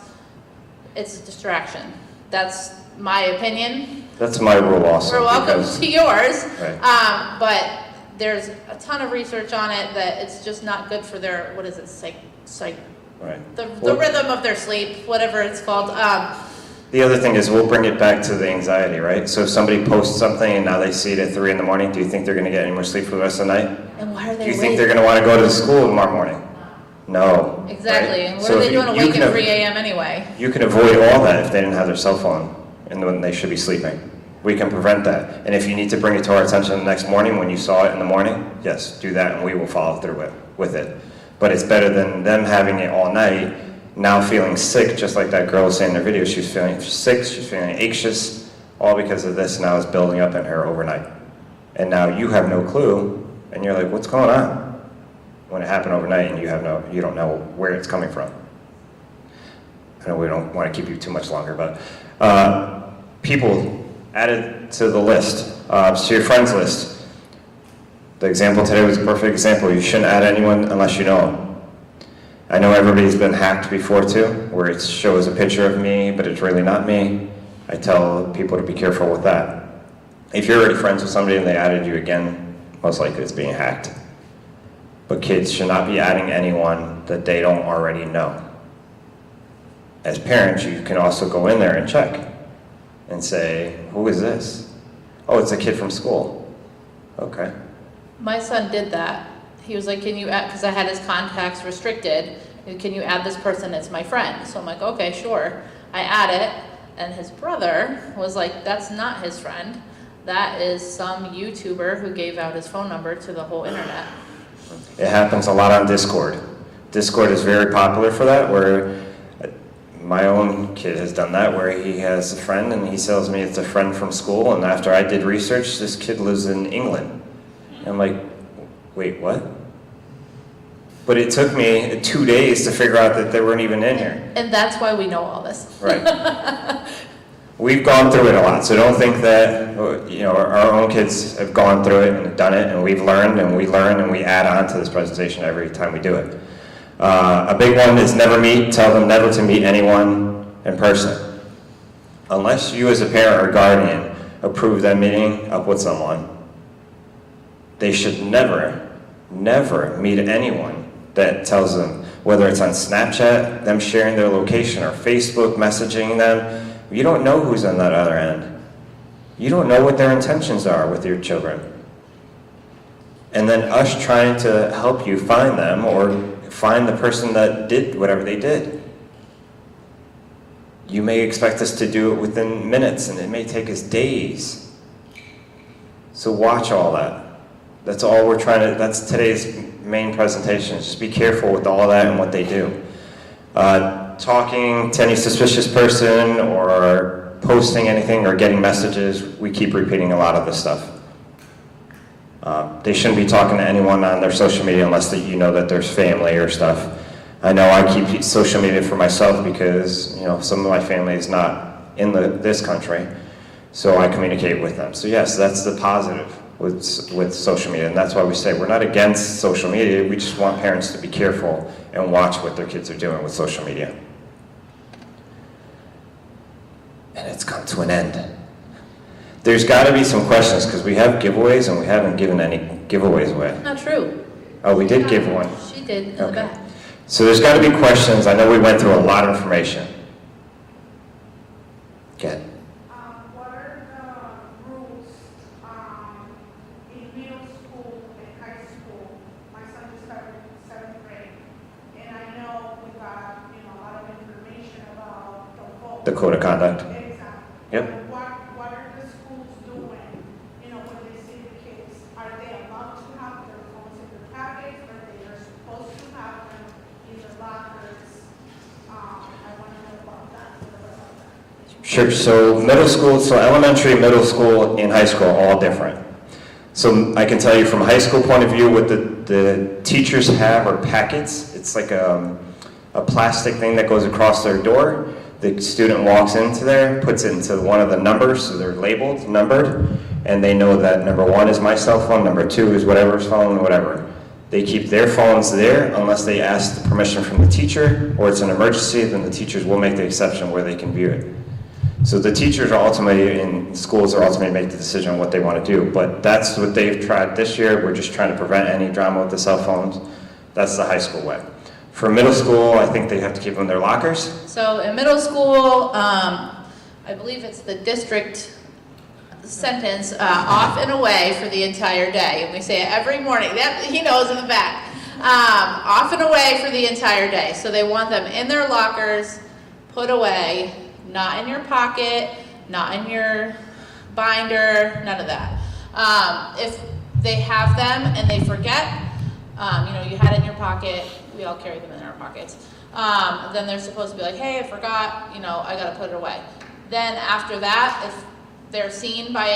Speaker 4: It's a distraction. That's my opinion.
Speaker 3: That's my rule also.
Speaker 4: You're welcome
Speaker 3: because-
Speaker 4: to yours.
Speaker 3: Right.
Speaker 4: But there's a ton of research on it that it's just not good for their, what is it,
Speaker 3: Right.
Speaker 4: the
Speaker 3: Well-
Speaker 4: rhythm of their sleep, whatever it's called.
Speaker 3: The other thing is we'll bring it back to the anxiety, right? So if somebody posts something and now they see it at 3 in the morning, do you think they're going to get any more sleep for the rest of the night?
Speaker 4: And why are they
Speaker 3: Do you think
Speaker 4: awake?
Speaker 3: they're going to want to go to school tomorrow morning? No.
Speaker 4: Exactly.
Speaker 3: right?
Speaker 4: And what
Speaker 3: So
Speaker 4: are they
Speaker 3: if
Speaker 4: doing
Speaker 3: you
Speaker 4: awake
Speaker 3: can
Speaker 4: at
Speaker 3: av-
Speaker 4: 3 a.m. anyway?
Speaker 3: You can avoid all that if they didn't have their cell phone and when they should be sleeping. We can prevent that. And if you need to bring it to our attention the next morning when you saw it in the morning, yes, do that and we will follow through with it. But it's better than them having it all night, now feeling sick, just like that girl was saying in her video. She was feeling sick, she's feeling anxious, all because of this now is building up in her overnight. And now you have no clue, and you're like, what's going on? When it happened overnight and you don't know where it's coming from. I know we don't want to keep you too much longer, but people added to the list, to your friends list. The example today was a perfect example. You shouldn't add anyone unless you know them. I know everybody's been hacked before too, where it shows a picture of me, but it's really not me. I tell people to be careful with that. If you're already friends with somebody and they added you again, most likely it's being hacked. But kids should not be adding anyone that they don't already know. As parents, you can also go in there and check and say, who is this? Oh, it's a kid from school. Okay.
Speaker 4: My son did that. He was like, can you add, because I had his contacts restricted, can you add this person as my friend? So I'm like, okay, sure. I add it, and his brother was like, that's not his friend. That is some YouTuber who gave out his phone number to the whole internet.
Speaker 3: It happens a lot on Discord. Discord is very popular for that, where my own kid has done that, where he has a friend and he tells me it's a friend from school, and after I did research, this kid lives in England. And I'm like, wait, what? But it took me 2 days to figure out that they weren't even in here.
Speaker 4: And that's why we know all this.
Speaker 3: Right. We've gone through it a lot, so don't think that, you know, our own kids have gone through it and done it, and we've learned, and we learn, and we add on to this presentation every time we do it. A big one is tell them never to meet anyone in person. Unless you as a parent or guardian approve them meeting up with someone, they should never meet anyone that tells them, whether it's on Snapchat, them sharing their location, or Facebook messaging them. You don't know who's on that other end. You don't know what their intentions are with your children. And then us trying to help you find them or find the person that did whatever they did. You may expect us to do it within minutes, and it may take us days. So watch all that. That's all we're trying to, that's today's main presentation. Just be careful with all that and what they do. Talking to any suspicious person or posting anything or getting messages, we keep repeating a lot of this stuff. They shouldn't be talking to anyone on their social media unless that you know that there's family or stuff. I know I keep social media for myself because, you know, some of my family is not in this country, so I communicate with them. So yes, that's the positive with social media, and that's why we say we're not against social media, we just want parents to be careful and watch what their kids are doing with social media. And it's come to an end. There's got to be some questions because we have giveaways and we haven't given any giveaways away.
Speaker 4: Not true.
Speaker 3: Oh, we did give one.
Speaker 4: She did in the back.
Speaker 3: So there's got to be questions. I know we went through a lot of information. Good.
Speaker 17: What are the rules in middle school and high school? My son just started 7th grade, and I know we got a lot of information about the vote.
Speaker 3: The code of conduct.
Speaker 17: Exactly.
Speaker 3: Yep.
Speaker 17: What are the schools doing? When they see the kids, are they allowed to have their phones in their pockets, or they are supposed to have them in their lockers? I want to know about that.
Speaker 3: Sure. So elementary, middle school, and high school are all different. So I can tell you from a high school point of view, what the teachers have are packets. It's like a plastic thing that goes across their door. The student walks into there, puts it into one of the numbers, so they're labeled, numbered, and they know that number 1 is my cell phone, number 2 is whatever's phone, whatever. They keep their phones there unless they ask the permission from the teacher, or it's an emergency, then the teachers will make the exception where they can view it. So the teachers are ultimately, in schools are ultimately make the decision on what they want to do, but that's what they've tried this year. We're just trying to prevent any drama with the cell phones. That's the high school way. For middle school, I think they have to keep them in their lockers.
Speaker 4: So in middle school, I believe it's the district sentence, off and away for the entire day. And we say it every morning. That, he knows in the back. Off and away for the entire day. So they want them in their lockers, put away, not in your pocket, not in your binder, none of that. If they have them and they forget, you had it in your pocket, we all carry them in our pockets, then they're supposed to be like, hey, I forgot, I gotta put it away. Then after that, if they're seen by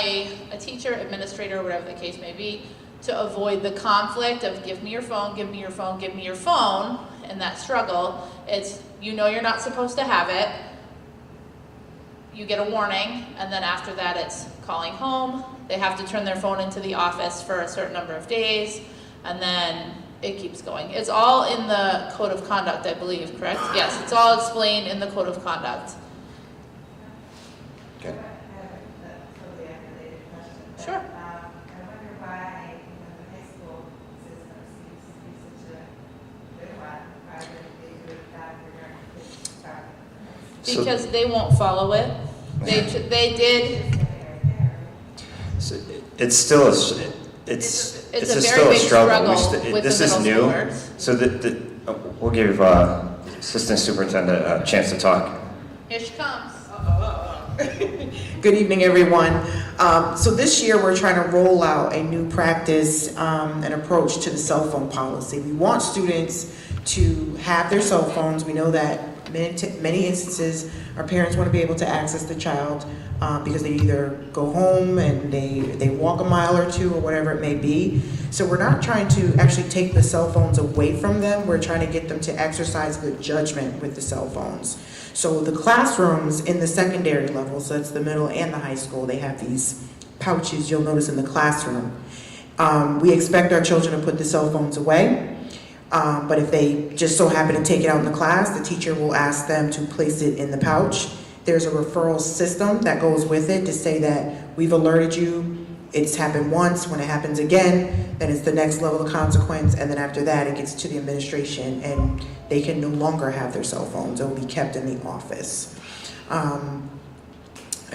Speaker 4: a teacher, administrator, whatever the case may be, to avoid the conflict of give me your phone, give me your phone, give me your phone, and that struggle, it's, you're not supposed to have it, you get a warning, and then after that it's calling home. They have to turn their phone into the office for a certain number of days, and then it keeps going. It's all in the code of conduct, I believe, correct? Yes, it's all explained in the code of conduct.
Speaker 3: Okay.
Speaker 4: Sure.
Speaker 14: I wonder why the high school system seems to be such a good one, rather than they do it without figuring out kids to start.
Speaker 4: Because they won't follow it. They did.
Speaker 3: So it's still
Speaker 4: It's a
Speaker 3: still
Speaker 4: very
Speaker 3: a
Speaker 4: big
Speaker 3: struggle.
Speaker 4: struggle with
Speaker 3: This
Speaker 4: the
Speaker 3: is
Speaker 4: middle
Speaker 3: new.
Speaker 4: schoolers.
Speaker 3: So we'll give Assistant Superintendent a chance to talk.
Speaker 4: Here she comes.
Speaker 18: Good evening, everyone. So this year, we're trying to roll out a new practice and approach to the cell phone policy. We want students to have their cell phones. We know that many instances, our parents want to be able to access the child because they either go home and they walk a mile or two or whatever it may be. So we're not trying to actually take the cell phones away from them. We're trying to get them to exercise good judgment with the cell phones. So the classrooms in the secondary level, so that's the middle and the high school, they have these pouches you'll notice in the classroom. We expect our children to put the cell phones away. But if they just so happen to take it out in the class, the teacher will ask them to place it in the pouch. There's a referral system that goes with it to say that we've alerted you, it's happened once, when it happens again, then it's the next level of consequence, and then after that, it gets to the administration, and they can no longer have their cell phones. It will be kept in the office. I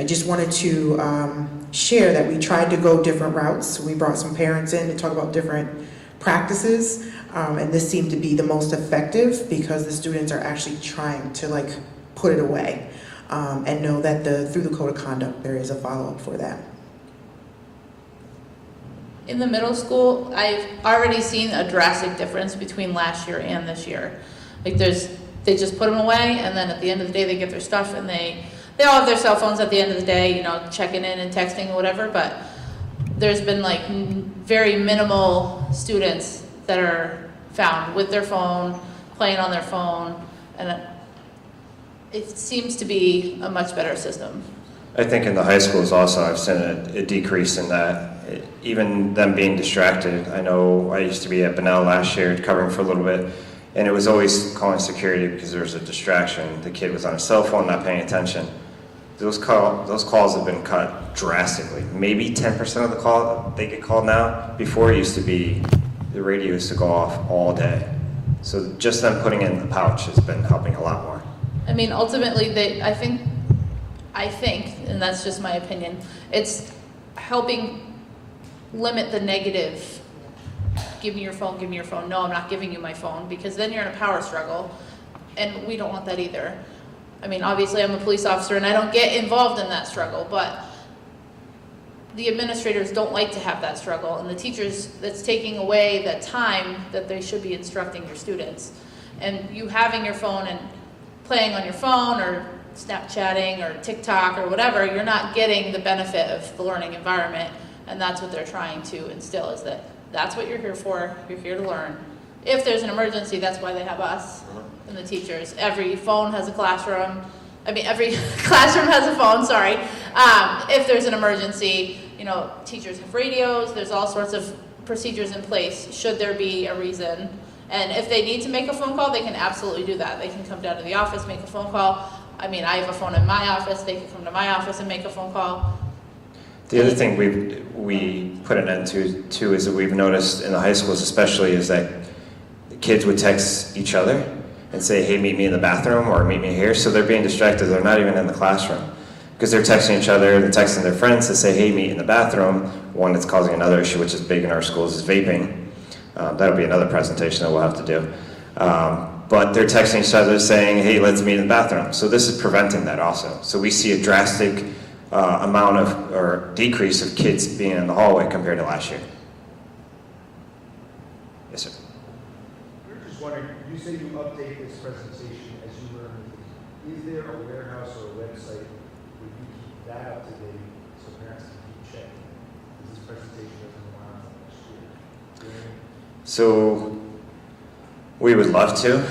Speaker 18: just wanted to share that we tried to go different routes. We brought some parents in to talk about different practices. And this seemed to be the most effective because the students are actually trying to put it away and know that through the code of conduct there is a follow-up for that.
Speaker 4: In the middle school, I've already seen a drastic difference between last year and this year. They just put them away, and then at the end of the day they get their stuff, and they all have their cell phones at the end of the day, checking in and texting or whatever, but there's been very minimal students that are found with their phone, playing on their phone, and it seems to be a much better system.
Speaker 3: I think in the high schools also, I've seen a decrease in that. Even them being distracted. I know I used to be at Bunnell last year covering for a little bit, and it was always calling security because there was a distraction. The kid was on a cell phone, not paying attention. Those calls have been cut drastically. Maybe 10% of the call they get called now. Before it used to be, the radio used to go off all day. So just them putting it in the pouch has been helping a lot more.
Speaker 4: I mean, ultimately, I think, and that's just my opinion, it's helping limit the negative. Give me your phone, give me your phone. No, I'm not giving you my phone, because then you're in a power struggle, and we don't want that either. I mean, obviously I'm a police officer and I don't get involved in that struggle, but the administrators don't like to have that struggle, and the teachers, that's taking away that time that they should be instructing your students. And you having your phone and playing on your phone or Snapchatting or TikTok or whatever, you're not getting the benefit of the learning environment, and that's what they're trying to instill, is that that's what you're here for, you're here to learn. If there's an emergency, that's why they have us and the teachers. Every phone has a classroom. I mean, every classroom has a phone, sorry. If there's an emergency, teachers have radios, there's all sorts of procedures in place should there be a reason. And if they need to make a phone call, they can absolutely do that. They can come down to the office, make a phone call. I mean, I have a phone in my office, they can come to my office and make a phone call.
Speaker 3: The other thing we put an end to too is that we've noticed in the high schools especially is that the kids would text each other and say, hey, meet me in the bathroom or meet me here. So they're being distracted. They're not even in the classroom because they're texting each other. They're texting their friends to say, hey, meet in the bathroom. One that's causing another issue, which is big in our schools, is vaping. That'll be another presentation that we'll have to do. But they're texting each other saying, hey, let's meet in the bathroom. So this is preventing that also. So we see a drastic amount of, or decrease of kids being in the hallway compared to last year. Yes, sir.
Speaker 19: We were just wondering, you say you update this presentation as you learn. Is there a warehouse or a website where you keep that up to date so parents can keep checking? Because this presentation doesn't go on next year.
Speaker 3: So we would love to.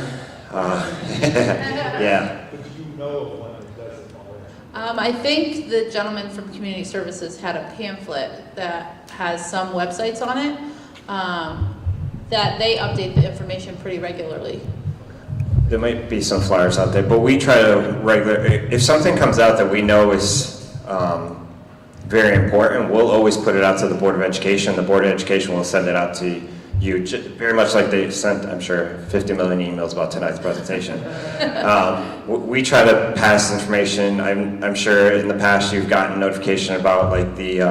Speaker 3: Yeah.
Speaker 19: But do you know of one that does it already?
Speaker 4: I think the gentleman from Community Services had a pamphlet that has some websites on it. that they update the information pretty regularly.
Speaker 3: There might be some flyers out there, but we try to if something comes out that we know is very important, we'll always put it out to the Board of Education. The Board of Education will send it out to you, very much like they sent, I'm sure, 50 million emails about tonight's presentation. We try to pass information. I'm sure in the past you've gotten notification about like the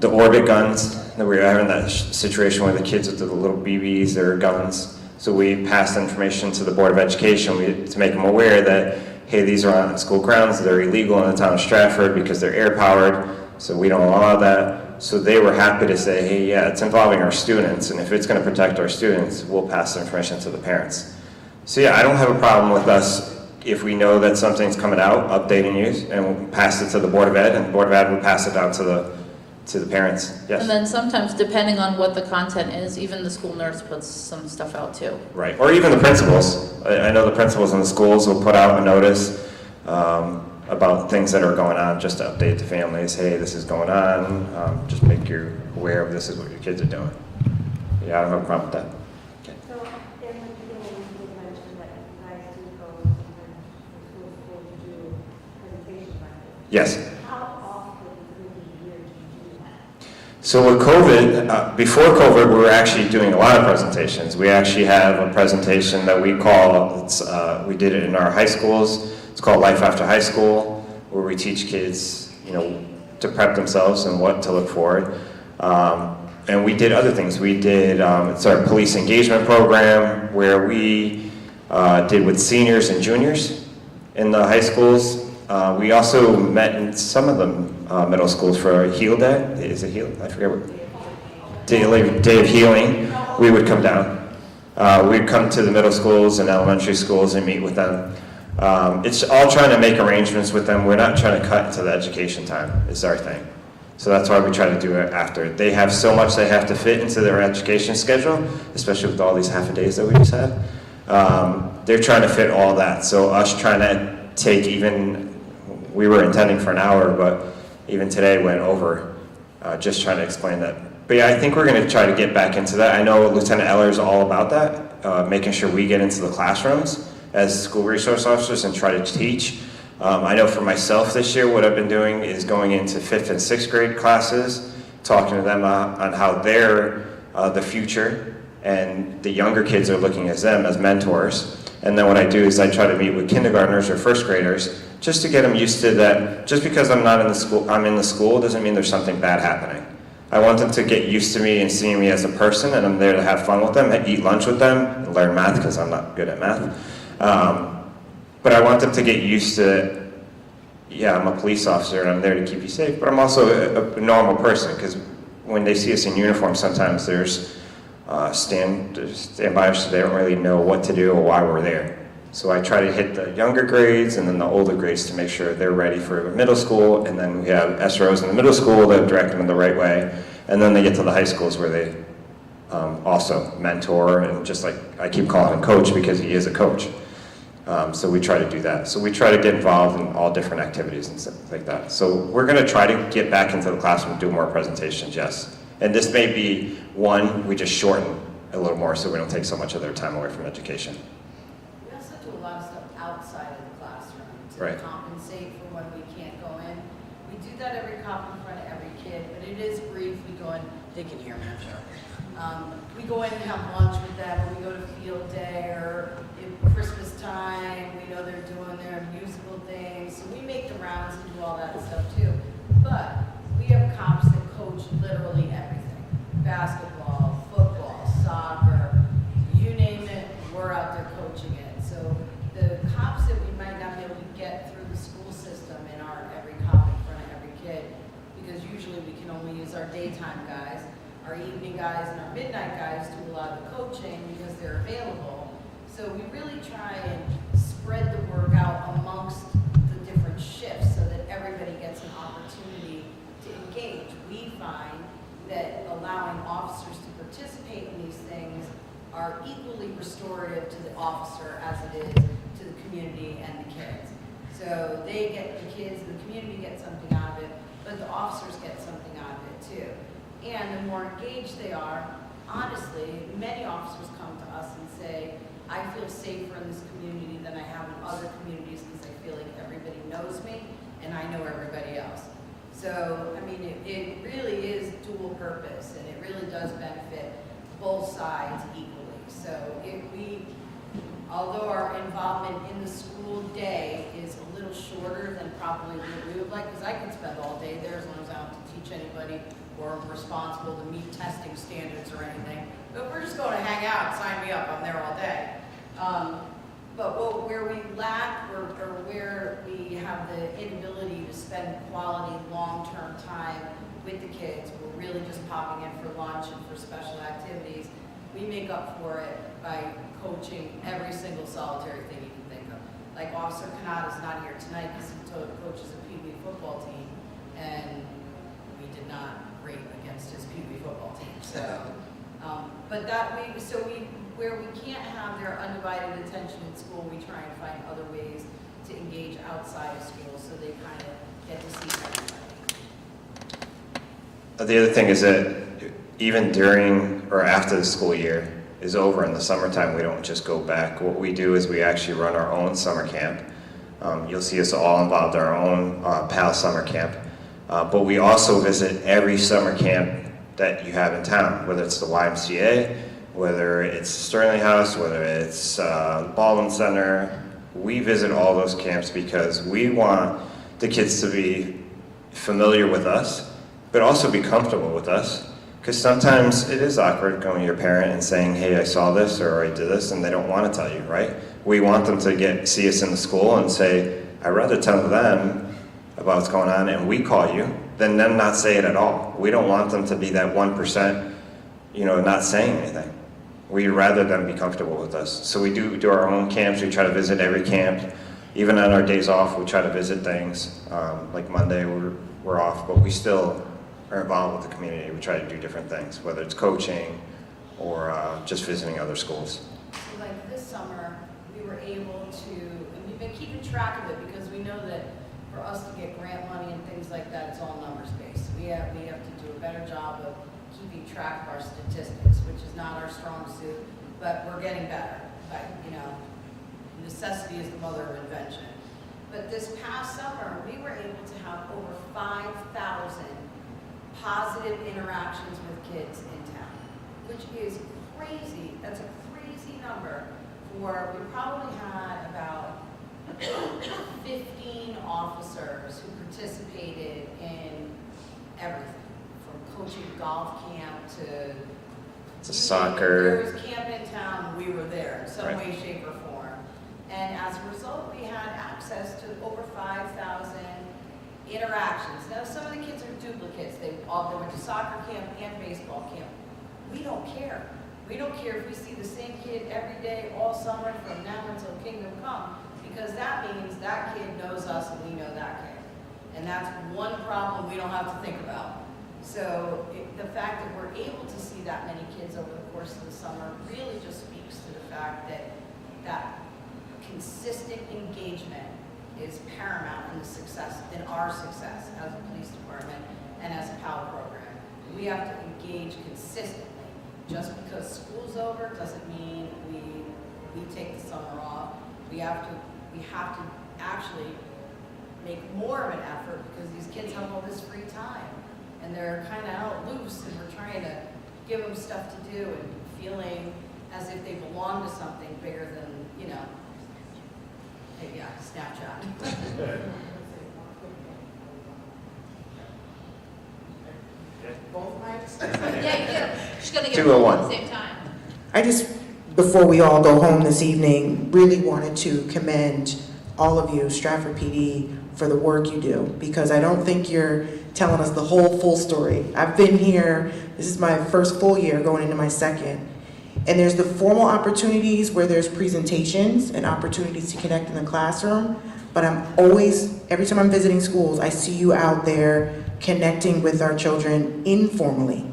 Speaker 3: orbit guns, that we were having that situation where the kids with the little BBs or guns. So we passed information to the Board of Education to make them aware that, hey, these are on school grounds, they're illegal in the town of Stratford because they're air powered, so we don't allow that. So they were happy to say, hey, yeah, it's involving our students, and if it's going to protect our students, we'll pass the information to the parents. So yeah, I don't have a problem with us, if we know that something's coming out, updating you, and we'll pass it to the Board of Ed, and the Board of Ed will pass it down to the parents. Yes?
Speaker 4: And then sometimes, depending on what the content is, even the school nurse puts some stuff out too.
Speaker 3: Right, or even the principals. I know the principals in the schools will put out a notice about things that are going on, just to update the families. Hey, this is going on. Just make you aware of this is what your kids are doing. Yeah, I don't have a problem with that. Okay.
Speaker 16: So in the beginning, you mentioned that you guys do go sometimes to school to do presentations like this.
Speaker 3: Yes.
Speaker 16: How often through the year do you do that?
Speaker 3: So with COVID, before COVID, we were actually doing a lot of presentations. We actually have a presentation that we call, we did it in our high schools. It's called Life After High School, where we teach kids, to prep themselves and what to look forward. And we did other things. We did, it's our police engagement program, where we did with seniors and juniors in the high schools. We also met in some of the middle schools for a Heal Day. Is it Heal? I forget what. Day of Healing. We would come down. We'd come to the middle schools and elementary schools and meet with them. It's all trying to make arrangements with them. We're not trying to cut into the education time, is our thing. So that's why we try to do it after. They have so much they have to fit into their education schedule, especially with all these half-a-days that we just had. They're trying to fit all that. So us trying to take we were intending for an hour, but even today went over, just trying to explain that. But yeah, I think we're going to try to get back into that. I know Lieutenant Eller is all about that, making sure we get into the classrooms as school resource officers and try to teach. I know for myself this year, what I've been doing is going into 5th and 6th grade classes, talking to them on how they're the future, and the younger kids are looking at them as mentors. And then what I do is I try to meet with kindergartners or 1st graders just to get them used to that. Just because I'm not in the school, I'm in the school, doesn't mean there's something bad happening. I want them to get used to me and seeing me as a person, and I'm there to have fun with them, eat lunch with them, and learn math because I'm not good at math. But I want them to get used to, yeah, I'm a police officer and I'm there to keep you safe, but I'm also a normal person, because when they see us in uniform, sometimes there's standby, so they don't really know what to do or why we're there. So I try to hit the younger grades and then the older grades to make sure they're ready for middle school, and then we have SROs in the middle school that direct them in the right way, and then they get to the high schools where they also mentor, and just like I keep calling him coach because he is a coach. So we try to do that. So we try to get involved in all different activities and stuff like that. So we're going to try to get back into the classroom and do more presentations, yes. And this may be one we just shorten a little more so we don't take so much of their time away from education.
Speaker 20: We also do a lot of stuff outside of the classroom to
Speaker 3: Right.
Speaker 20: compensate for when we can't go in. We do that every cop in front of every kid, but it is brief. We go in, they can hear me, I'm sure. We go in and have lunch with them, or we go to field day, or at Christmas time, we know they're doing their musical things, so we make the rounds and do all that stuff too. But we have cops that coach literally everything. Basketball, football, soccer, you name it, we're out there coaching it. So the cops that we might not be able to get through the school system in our every cop in front of every kid, because usually we can only use our daytime guys, our evening guys, and our midnight guys do a lot of the coaching because they're available. So we really try and spread the work out amongst the different shifts so that everybody gets an opportunity to engage. We find that allowing officers to participate in these things are equally restorative to the officer as it is to the community and the kids. So they get, the kids and the community get something out of it, but the officers get something out of it too. And the more engaged they are, honestly, many officers come to us and say, I feel safer in this community than I have in other communities because I feel like everybody knows me and I know everybody else. So, I mean, it really is dual purpose, and it really does benefit both sides equally. So although our involvement in the school day is a little shorter than probably what we would like, because I can spend all day there as long as I don't have to teach anybody or I'm responsible to meet testing standards or anything. But if we're just going to hang out, sign me up, I'm there all day. But where we lack or where we have the inability to spend quality long-term time with the kids, we're really just popping in for lunch and for special activities, we make up for it by coaching every single solitary thing you can think of. Like Officer Kanata's not here tonight because he coaches a Pee Wee football team, and we did not rate against his Pee Wee football team. So, where we can't have their undivided attention in school, we try and find other ways to engage outside of school so they kind of get to see everybody.
Speaker 3: The other thing is that even during or after the school year is over in the summertime, we don't just go back. What we do is we actually run our own summer camp. You'll see us all involved in our own PAL summer camp. But we also visit every summer camp that you have in town, whether it's the YMCA, whether it's Sterling House, whether it's Baldwin Center. We visit all those camps because we want the kids to be familiar with us, but also be comfortable with us. Because sometimes it is awkward going to your parent and saying, hey, I saw this or I did this, and they don't want to tell you, right? We want them to see us in the school and say, I'd rather tell them about what's going on and we call you than them not say it at all. We don't want them to be that 1%, not saying anything. We'd rather them be comfortable with us. So we do our own camps. We try to visit every camp. Even on our days off, we try to visit things. Like Monday, we're off, but we still are involved with the community. We try to do different things, whether it's coaching or just visiting other schools.
Speaker 20: So like this summer, we were able to, and we've been keeping track of it because we know that for us to get grant money and things like that, it's all numbers based. We have to do a better job of keeping track of our statistics, which is not our strong suit, but we're getting better. But, necessity is the mother of invention. But this past summer, we were able to have over 5,000 positive interactions with kids in town, which is crazy. That's a crazy number for, we probably had about 15 officers who participated in everything, from coaching golf camp to
Speaker 3: soccer.
Speaker 20: There was camp in town, we were there in some
Speaker 3: Right.
Speaker 20: way, shape, or form. And as a result, we had access to over 5,000 interactions. Now, some of the kids are duplicates. They went to soccer camp and baseball camp. We don't care. We don't care if we see the same kid every day, all summer, from now until kingdom come, because that means that kid knows us and we know that kid. And that's one problem we don't have to think about. So the fact that we're able to see that many kids over the course of the summer really just speaks to the fact that consistent engagement is paramount in our success as a police department and as a PAL program. We have to engage consistently. Just because school's over doesn't mean we take the summer off. We have to actually make more of an effort because these kids have all this free time and they're kind of out loose, and we're trying to give them stuff to do and feeling as if they belong to something bigger than, Snapchat.
Speaker 18: Both mics?
Speaker 4: Yeah, you do. She's gonna get
Speaker 3: 2
Speaker 4: them
Speaker 3: or
Speaker 4: all at
Speaker 3: 1.
Speaker 4: the same time.
Speaker 18: I just, before we all go home this evening, really wanted to commend all of you, Stratford PD, for the work you do, because I don't think you're telling us the whole full story. I've been here, this is my first full year, going into my second, and there's the formal opportunities where there's presentations and opportunities to connect in the classroom, but I'm always, every time I'm visiting schools, I see you out there connecting with our children informally.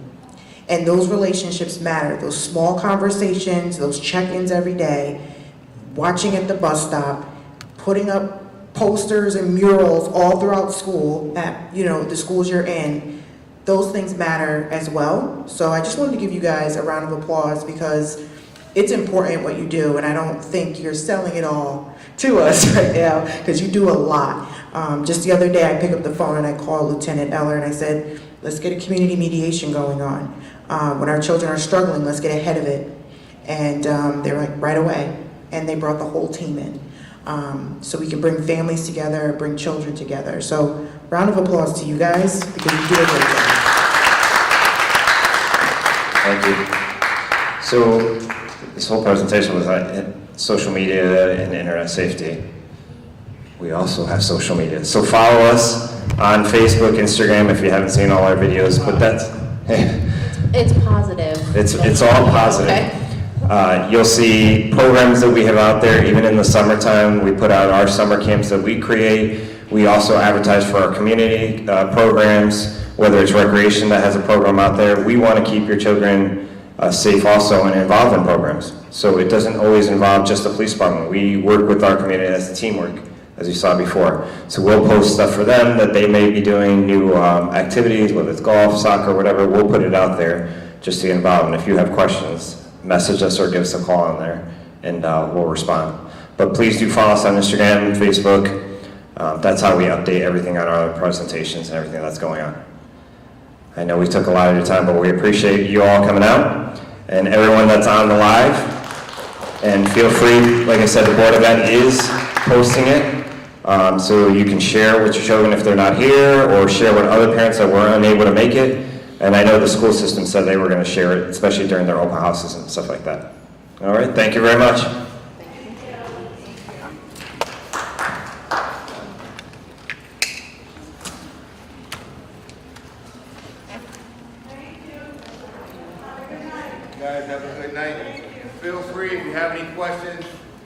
Speaker 18: And those relationships matter, those small conversations, those check-ins every day, watching at the bus stop, putting up posters and murals all throughout school at, the schools you're in. those things matter as well. So I just wanted to give you guys a round of applause because it's important what you do, and I don't think you're selling it all to us right now because you do a lot. Just the other day, I picked up the phone and I called Lieutenant Eller and I said, let's get a community mediation going on. When our children are struggling, let's get ahead of it. And they're like, right away. And they brought the whole team in. So we can bring families together, bring children together. So round of applause to you guys because you do a great job.
Speaker 3: Thank you. So this whole presentation was on social media and internet safety. We also have social media. So follow us on Facebook, Instagram if you haven't seen all our videos, but that's,
Speaker 4: It's positive.
Speaker 3: it's all positive.
Speaker 4: Okay.
Speaker 3: You'll see programs that we have out there, even in the summertime. We put out our summer camps that we create. We also advertise for our community programs, whether it's recreation that has a program out there. We want to keep your children safe also and involved in programs. So it doesn't always involve just the police department. We work with our community as a teamwork, as you saw before. So we'll post stuff for them that they may be doing, new activities, whether it's golf, soccer, whatever. We'll put it out there just to get involved. And if you have questions, message us or give us a call on there and we'll respond. But please do follow us on Instagram, Facebook. That's how we update everything on our presentations and everything that's going on. I know we took a lot of your time, but we appreciate you all coming out and everyone that's on the live. And feel free, like I said, the board event is posting it. So you can share with your children if they're not here or share with other parents that were unable to make it. And I know the school system said they were going to share it, especially during their open houses and stuff like that. All right, thank you very much.